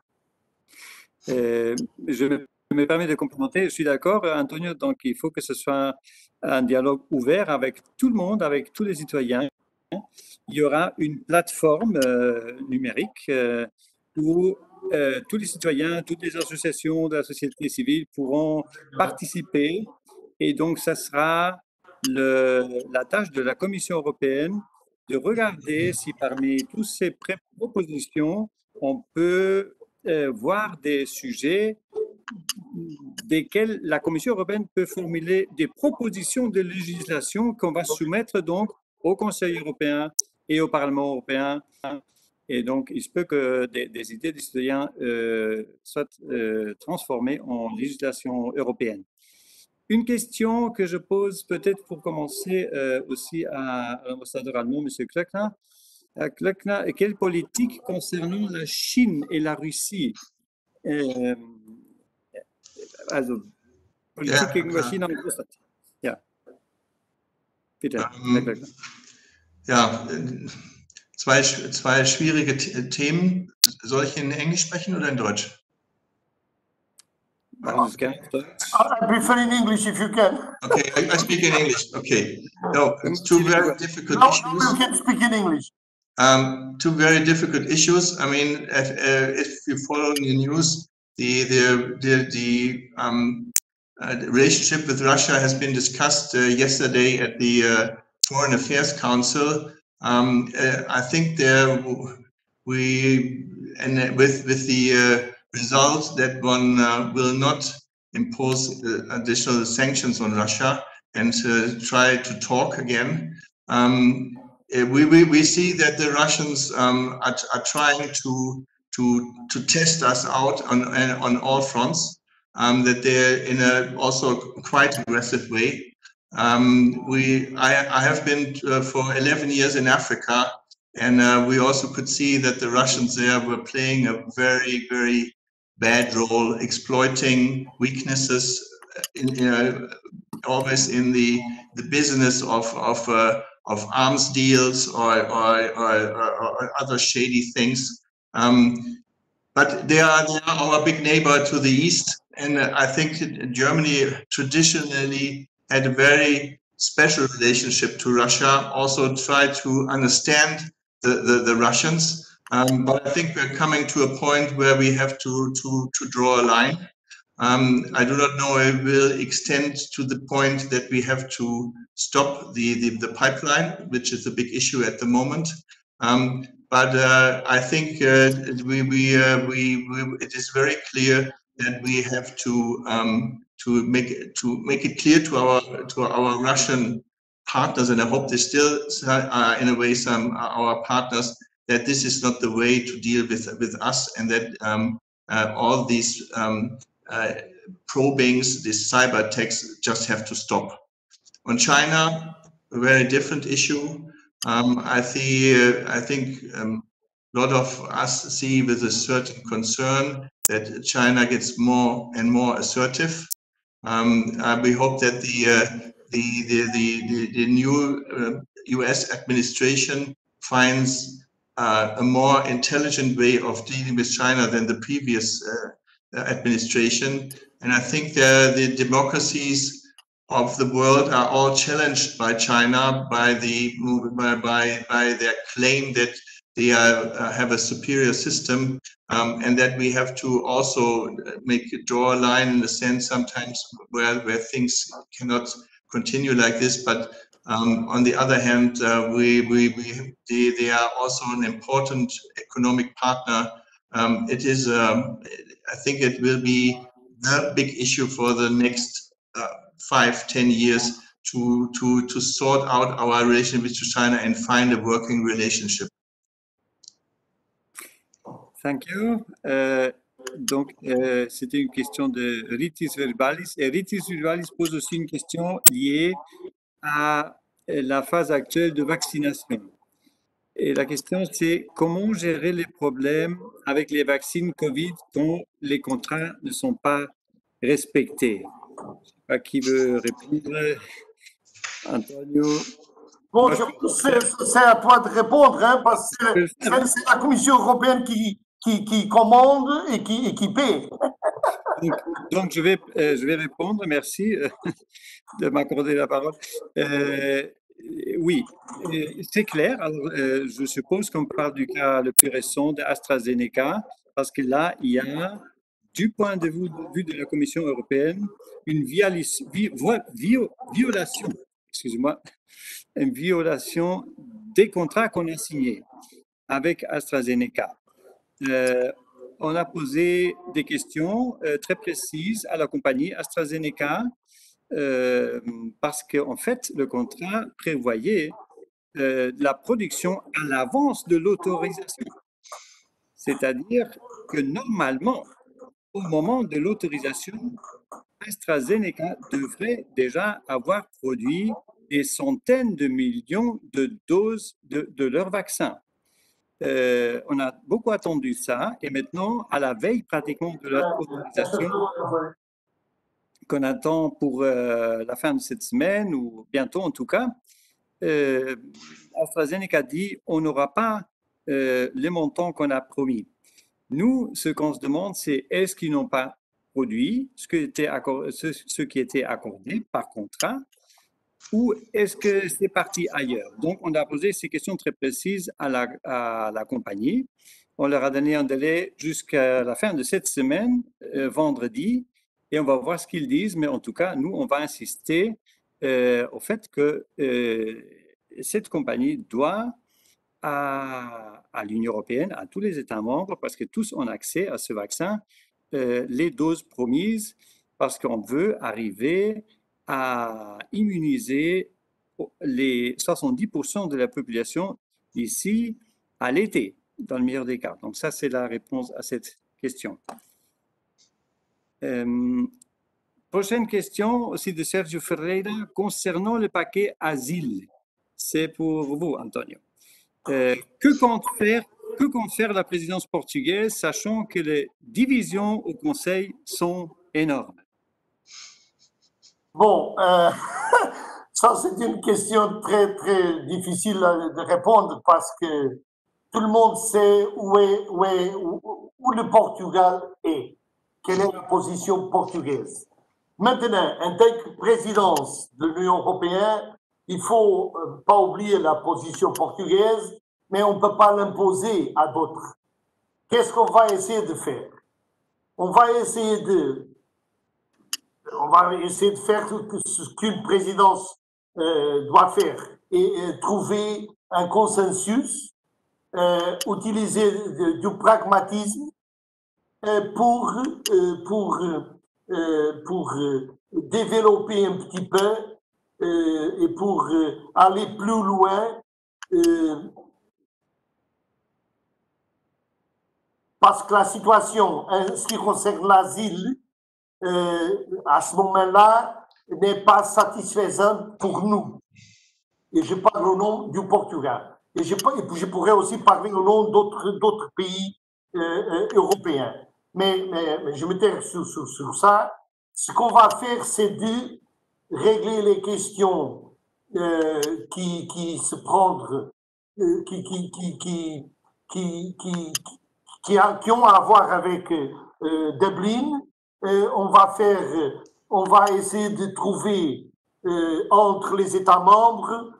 Speaker 2: Je me permets de complémenter, je suis d'accord, Antonio, donc il faut que ce soit un dialogue ouvert avec tout le monde, avec tous les citoyens. Il y aura une plateforme numérique où tous les citoyens, toutes les associations de la société civile pourront participer et donc ça sera la tâche de la Commission européenne de regarder si parmi toutes ces propositions, on peut voir des sujets desquels la Commission européenne peut formuler des propositions de législation qu'on va soumettre donc au Conseil européen et au Parlement européen. Et donc, il se peut que des idées des citoyens soient transformées en législation européenne. Une question que je pose peut-être pour commencer aussi à l'ambassadeur allemand, M. Klöckner. Klöckner, quelle politique concernant la Chine et la Russie? Also, Politik gegenüber China und Russland. Ja. Bitte, Herr Klöckner.
Speaker 3: Ja, zwei schwierige Themen. Soll ich in Englisch sprechen oder in Deutsch?
Speaker 2: Machen Sie es gerne auf Deutsch.
Speaker 4: I prefer in English if you can.
Speaker 3: Okay, I speak in English. Okay. No, it's two very difficult
Speaker 4: Now
Speaker 3: issues.
Speaker 4: you can speak in English.
Speaker 3: Two very difficult issues. I mean, if you follow the news, the relationship with Russia has been discussed yesterday at the Foreign Affairs Council. I think with the result that one will not impose additional sanctions on Russia and try to talk again. We see that the Russians are trying to test us out on all fronts. That they're in a also quite aggressive way. I have been for 11 years in Africa, and we also could see that the Russians there were playing a very, very bad role, exploiting weaknesses, always in the business of arms deals or other shady things. But they are our big neighbor to the east, and I think Germany traditionally had a very special relationship to Russia, also tried to understand the Russians. But I think we're coming to a point where we have to draw a line. I do not know if it will extend to the point that we have to stop the pipeline, which is a big issue at the moment. But I think it is very clear that we have to make it clear to our Russian partners, and I hope they still are in a way our partners, that this is not the way to deal with us, and that all these probings, these cyber attacks, just have to stop. On China, a very different issue. I think a lot of us see with a certain concern that China gets more and more assertive. We hope that the new US administration finds a more intelligent way of dealing with China than the previous administration. And I think the democracies of the world are all challenged by China, by their claim that they have a superior system, and that we have to also draw a line in the sense sometimes where things cannot continue like this. But on the other hand, they are also an important economic partner. It is, I think, it will be the big issue for the next 5-10 years to sort out our relationship with China and find a working relationship.
Speaker 2: Thank you. Donc, c'était une question de Ritis Verbalis. Et Ritis Verbalis pose aussi une question liée à la phase actuelle de vaccination. Et la question, c'est comment gérer les problèmes avec les vaccins Covid quand les contrats ne sont pas respectés? Je ne sais pas qui veut répondre. Antonio.
Speaker 4: Bon, c'est à toi de répondre, hein, parce que c'est la Commission européenne qui commande et qui paie.
Speaker 2: Donc je vais répondre. Merci de m'accorder la parole. Oui, c'est clair. Alors, je suppose qu'on parle du cas le plus récent d'AstraZeneca, parce que là, il y a, du point de vue de la Commission européenne, une violation, excusez-moi, une violation des contrats qu'on a signés avec AstraZeneca. on a posé des questions très précises à la compagnie AstraZeneca parce qu'en fait, le contrat prévoyait la production à l'avance de l'autorisation. C'est-à-dire que normalement, au moment de l'autorisation, AstraZeneca devrait déjà avoir produit des centaines de millions de doses de leur vaccin. On a beaucoup attendu ça et maintenant, à la veille pratiquement de l'autorisation qu'on attend pour la fin de cette semaine ou bientôt en tout cas, AstraZeneca dit on n'aura pas les montants qu'on a promis. Nous, ce qu'on se demande, c'est est-ce qu'ils n'ont pas produit ce qui était accordé par contrat ou est-ce que c'est parti ailleurs? Donc, on a posé ces questions très précises à la compagnie. On leur a donné un délai jusqu'à la fin de cette semaine, vendredi, et on va voir ce qu'ils disent. Mais en tout cas, nous, on va insister au fait que cette compagnie doit à l'Union européenne, à tous les États membres, parce que tous ont accès à ce vaccin, les doses promises, parce qu'on veut arriver à immuniser les 70% de la population d'ici à l'été, dans le meilleur des cas. Donc ça, c'est la réponse à cette question. Prochaine question aussi de Sergio Ferreira concernant le paquet asile. C'est pour vous, Antonio. Que compte faire la présidence portugaise, sachant que les divisions au Conseil sont énormes?
Speaker 4: Bon, ça c'est une question très très difficile de répondre parce que tout le monde sait où le Portugal est, quelle est la position portugaise. Maintenant, en tant que présidence de l'Union européenne, il ne faut pas oublier la position portugaise, mais on ne peut pas l'imposer à d'autres. Qu'est-ce qu'on va essayer de faire? On va essayer de faire ce qu'une présidence doit faire et trouver un consensus, utiliser du pragmatisme pour développer un petit peu et pour aller plus loin. Parce que la situation, en ce qui concerne l'asile, à ce moment-là, n'est pas satisfaisante pour nous. Et je parle au nom du Portugal. Et je pourrais aussi parler au nom d'autres pays européens. Mais je me tais sur ça. Ce qu'on va faire, c'est de régler les questions qui se prendre, qui ont à voir avec Dublin. On va essayer de trouver entre les États membres,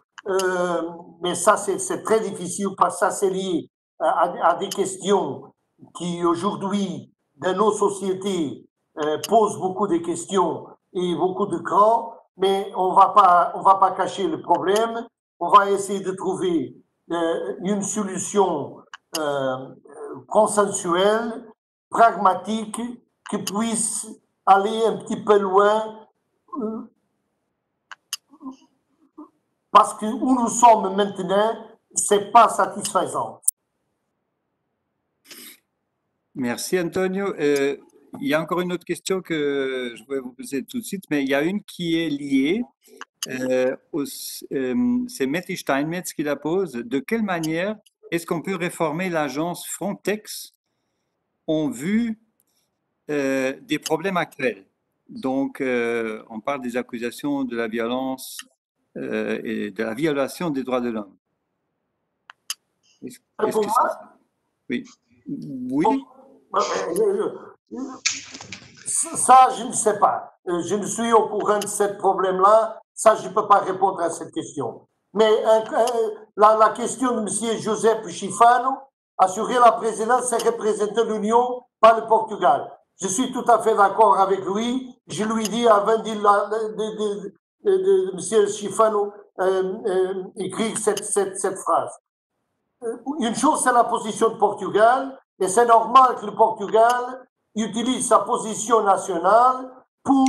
Speaker 4: mais ça c'est très difficile parce que ça c'est lié à des questions qui aujourd'hui dans nos sociétés posent beaucoup de questions et beaucoup de craintes, mais on va pas cacher le problème. On va essayer de trouver une solution consensuelle, pragmatique, qui puisse aller un petit peu loin, parce que où nous sommes maintenant, c'est pas satisfaisant.
Speaker 2: Merci Antonio. Il y a encore une autre question que je vais vous poser tout de suite, mais il y a une qui est liée. C'est Mette Steinmetz qui la pose. De quelle manière est-ce qu'on peut réformer l'agence Frontex en vue des problèmes actuels? Donc, on parle des accusations de la violence et de la violation des droits de l'homme. Oui. Oui.
Speaker 4: Ça, je ne sais pas. Je ne suis au courant de ce problème-là. Ça, je ne peux pas répondre à cette question. Mais la question de M. Joseph Schifano, assurer la présidence et représenter l'Union, pas le Portugal. Je suis tout à fait d'accord avec lui. Je lui dis avant de M. Schifano écrire cette phrase. Une chose, c'est la position de Portugal. Et c'est normal que le Portugal utilise sa position nationale pour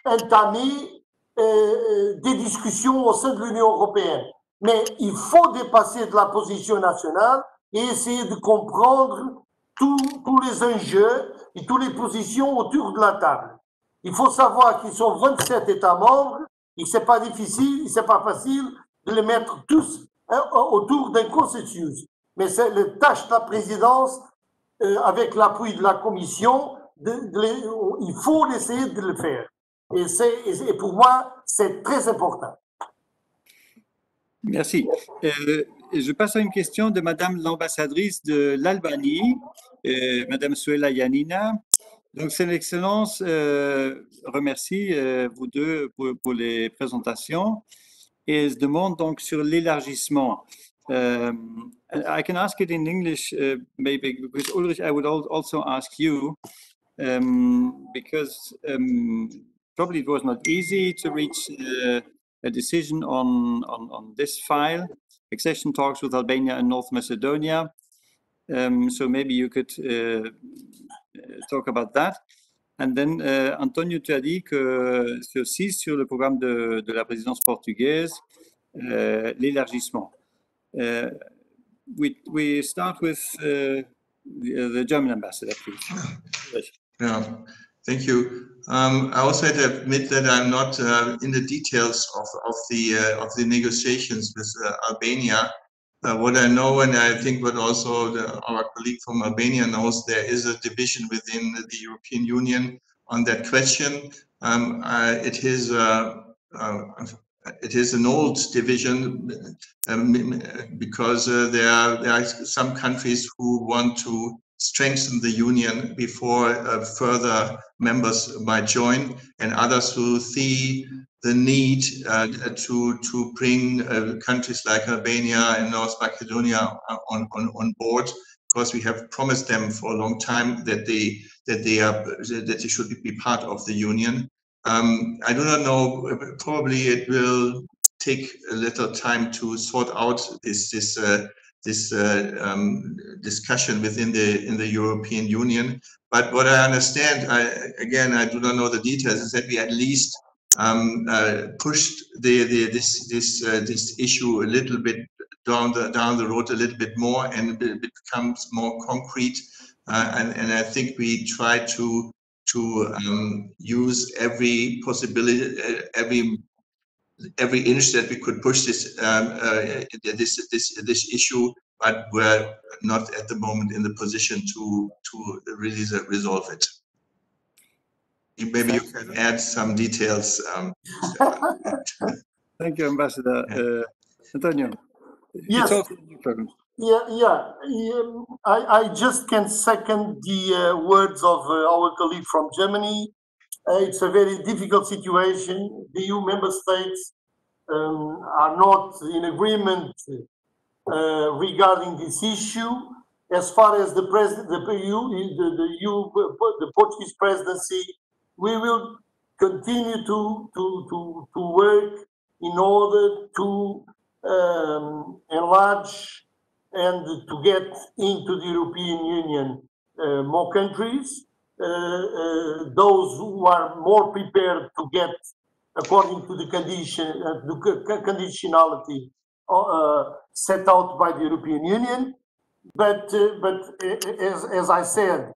Speaker 4: entamer des discussions au sein de l'Union européenne. Mais il faut dépasser de la position nationale et essayer de comprendre tous les enjeux et toutes les positions autour de la table. Il faut savoir qu'ils sont 27 États membres et ce n'est pas difficile, ce n'est pas facile de les mettre tous autour d'un consensus. Mais c'est la tâche de la présidence, avec l'appui de la Commission, il faut essayer de le faire. Et pour moi, c'est très important.
Speaker 2: Merci. Je passe à une question de Madame l'ambassadrice de l'Albanie, Madame Suela Yanina. Donc, Son Excellence remercie vous deux pour les présentations et se demande donc sur l'élargissement. I can ask it in English, maybe, because Ulrich, I would also ask you, because probably it was not easy to reach a decision on this file, accession talks with Albania and North Macedonia. So maybe you could talk about that. And then, Antonio, tu as dit que c'est aussi sur le programme de la présidence portugaise, l'élargissement. We start with the German ambassador, please.
Speaker 3: Yeah, thank you. I also had to admit that I'm not in the details of the negotiations with Albania. What I know, and I think what also our colleague from Albania knows, there is a division within the European Union on that question. It is an old division because there are some countries who want to strengthen the union before further members might join, and others who see the need to bring countries like Albania and North Macedonia on board, because we have promised them for a long time that they should be part of the union. I do not know. Probably it will take a little time to sort out this discussion within the European Union. But what I understand, I do not know the details, is that we at least pushed this issue a little bit down the road a little bit more, and it becomes more concrete. And I think we try to use every possibility, every inch that we could push this issue, but we're not at the moment in the position to really resolve it. Maybe you can add some details.
Speaker 2: Thank you, Ambassador. Antonio.
Speaker 4: Yes. I just can second the words of our colleague from Germany. It's a very difficult situation. The EU member states are not in agreement regarding this issue. As far as the Portuguese presidency, we will continue to work in order to enlarge and to get into the European Union more countries. Those who are more prepared to get according to the conditionality set out by the European Union. But as I said,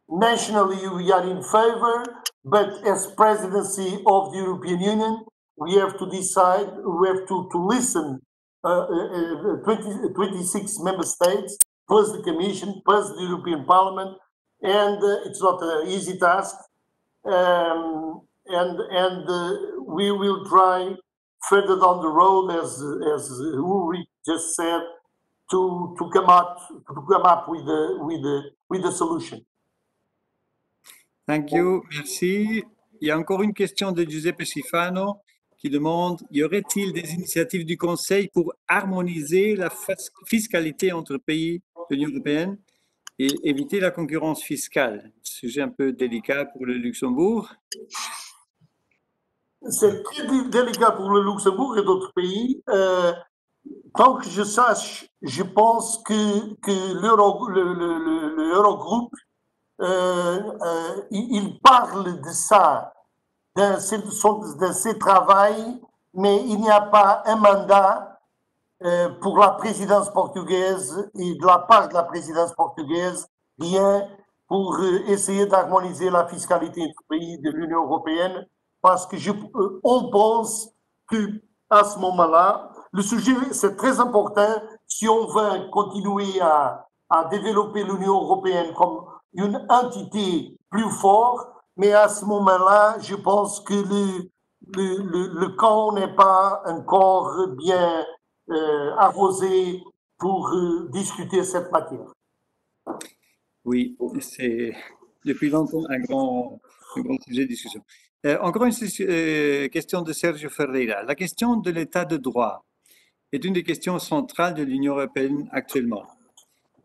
Speaker 4: nationally we are in favor, but as presidency of the European Union, we have to decide, we have to listen 26 member states, plus the Commission, plus the European Parliament, and it's not an easy task. And we will try further down the road, as Ulrich just said, to come up with the solution.
Speaker 2: Thank you, merci. Il y a encore une question de Giuseppe Schifano qui demande: y aurait-il des initiatives du Conseil pour harmoniser la fiscalité entre pays de l'Union européenne et éviter la concurrence fiscale? Sujet un peu délicat pour le Luxembourg.
Speaker 4: C'est très délicat pour le Luxembourg et d'autres pays. tant que je sache, je pense que l'Eurogroupe, il parle de ça, de ses travaux, mais il n'y a pas un mandat pour la présidence portugaise et de la part de la présidence portugaise, rien pour essayer d'harmoniser la fiscalité des pays de l'Union européenne, parce que on pense qu'à ce moment-là, le sujet, c'est très important si on veut continuer à développer l'Union européenne comme une entité plus forte, mais à ce moment-là, je pense que le camp n'est pas encore bien arrosé pour discuter cette matière.
Speaker 2: Oui, c'est depuis longtemps un grand sujet de discussion. Encore une question de Sergio Ferreira. La question de l'état de droit est une des questions centrales de l'Union européenne actuellement.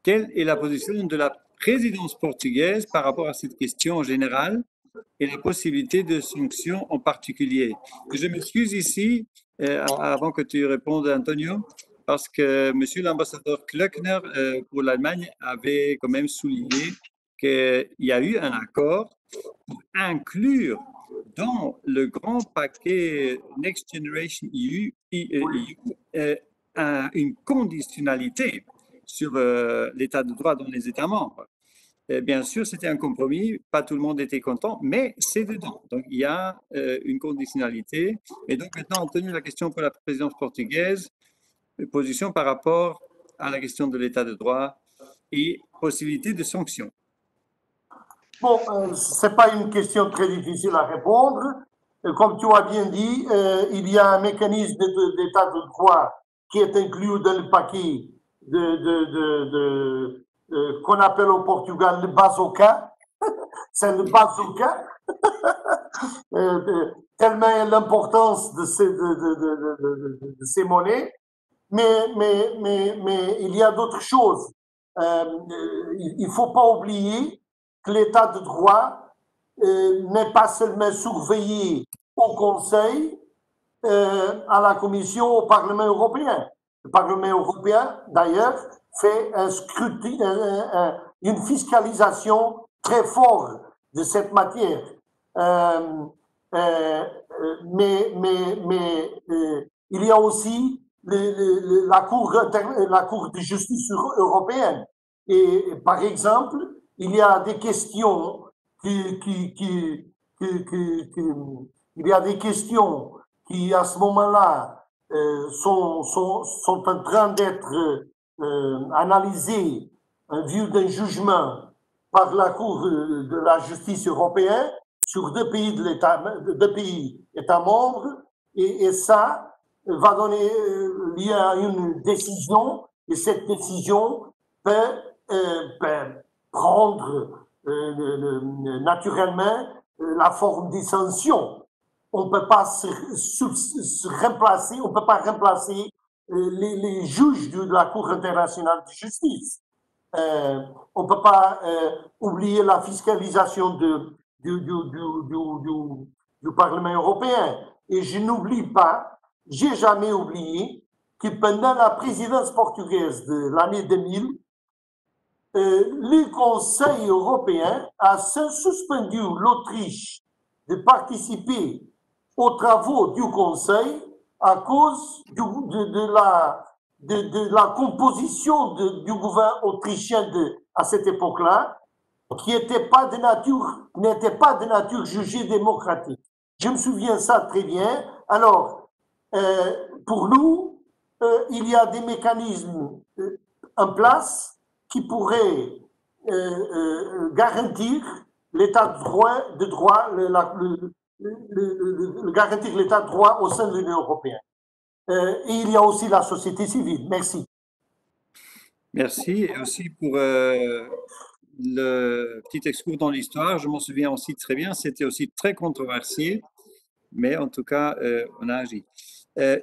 Speaker 2: Quelle est la position de la présidence portugaise par rapport à cette question en général et la possibilité de sanctions en particulier? Je m'excuse ici, avant que tu répondes, Antonio, parce que monsieur l'ambassadeur Klöckner pour l'Allemagne avait quand même souligné qu'il y a eu un accord pour inclure dans le grand paquet Next Generation EU, une conditionnalité sur l'état de droit dans les États membres. Bien sûr, c'était un compromis, pas tout le monde était content, mais c'est dedans. Donc, il y a une conditionnalité. Et donc, maintenant, Antonio, la question pour la présidence portugaise, position par rapport à la question de l'état de droit et possibilité de sanctions.
Speaker 4: Bon, ce n'est pas une question très difficile à répondre. Comme tu as bien dit, il y a un mécanisme d'état de droit qui est inclus dans le paquet qu'on appelle au Portugal le bazooka. C'est le bazooka. Tellement est l'importance de ces monnaies. Mais il y a d'autres choses. Il ne faut pas oublier que l'état de droit n'est pas seulement surveillé au Conseil, à la Commission, au Parlement européen. Le Parlement européen, d'ailleurs, fait un scrutin, une fiscalisation très forte de cette matière. Mais il y a aussi la Cour de justice européenne. Et par exemple, il y a des questions il y a des questions qui à ce moment-là sont en train d'être analysées en vue d'un jugement par la Cour de la justice européenne sur deux pays États membres, et ça va donner lieu à une décision, et cette décision peut prendre naturellement la forme des sanctions. On ne peut pas remplacer, on peut pas remplacer les juges de la Cour internationale de justice. On ne peut pas oublier la fiscalisation du Parlement européen. Et je n'oublie pas, j'ai jamais oublié que pendant la présidence portugaise de l'année 2000, le Conseil européen a suspendu l'Autriche de participer aux travaux du Conseil à cause de la composition du gouvernement autrichien à cette époque-là, qui n'était pas de nature jugée démocratique. Je me souviens ça très bien. Alors, pour nous, il y a des mécanismes en place qui pourraient garantir l'état de droit, garantir l'état de droit au sein de l'Union européenne. Et il y a aussi la société civile. Merci.
Speaker 2: Merci. Et aussi pour le petit excours dans l'histoire, je m'en souviens aussi très bien, c'était aussi très controversé, mais en tout cas, on a agi.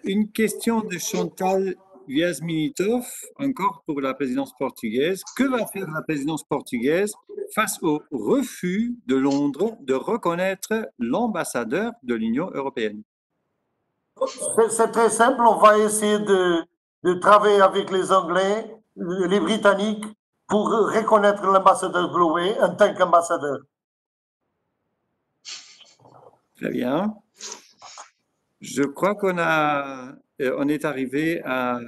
Speaker 2: Une question de Chantal Viasminitov, encore pour la présidence portugaise. Que va faire la présidence portugaise face au refus de Londres de reconnaître l'ambassadeur de l'Union européenne?
Speaker 4: C'est très simple, on va essayer de de travailler avec les Anglais, les Britanniques, pour reconnaître l'ambassadeur Gloway en tant qu'ambassadeur.
Speaker 2: Très bien. Je crois on est arrivé à...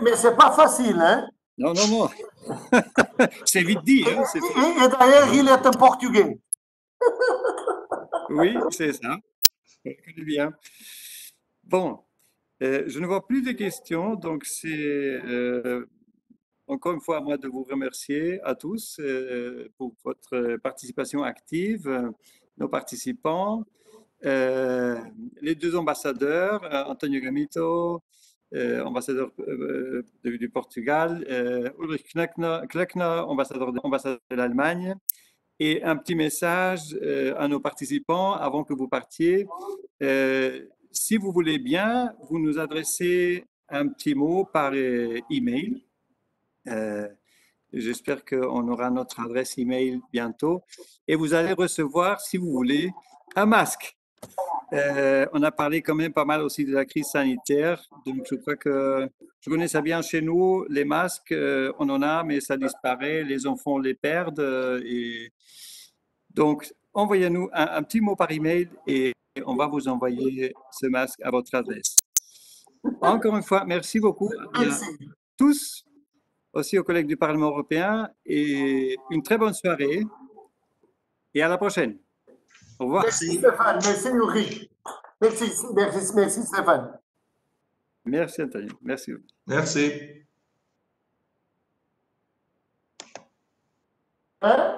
Speaker 4: Mais ce n'est pas facile, hein?
Speaker 2: Non, non, non. C'est vite dit, hein?
Speaker 4: Et d'ailleurs, il est un Portugais.
Speaker 2: Oui, c'est ça. Je connais bien. Bon, je ne vois plus de questions, donc c'est encore une fois à moi de vous remercier à tous pour votre participation active, nos participants, les deux ambassadeurs, Antonio Gamito, ambassadeur du Portugal, Ulrich Klöckner, ambassadeur de l'Allemagne. Et un petit message à nos participants avant que vous partiez. Si vous voulez bien, vous nous adressez un petit mot par email. J'espère qu'on aura notre adresse email bientôt. Et vous allez recevoir, si vous voulez, un masque. On a parlé quand même pas mal aussi de la crise sanitaire. Donc, je crois que je connais ça bien chez nous. Les masques, on en a, mais ça disparaît. Les enfants les perdent. Et donc, envoyez-nous un petit mot par email et on va vous envoyer ce masque à votre adresse. Encore une fois, merci beaucoup à tous, aussi aux collègues du Parlement européen, et une très bonne soirée. Et à la prochaine. Au revoir.
Speaker 4: Merci Stéphane, merci Ulrich. Merci Stéphane.
Speaker 2: Merci Antonio, merci.
Speaker 3: Merci.
Speaker 4: Hein?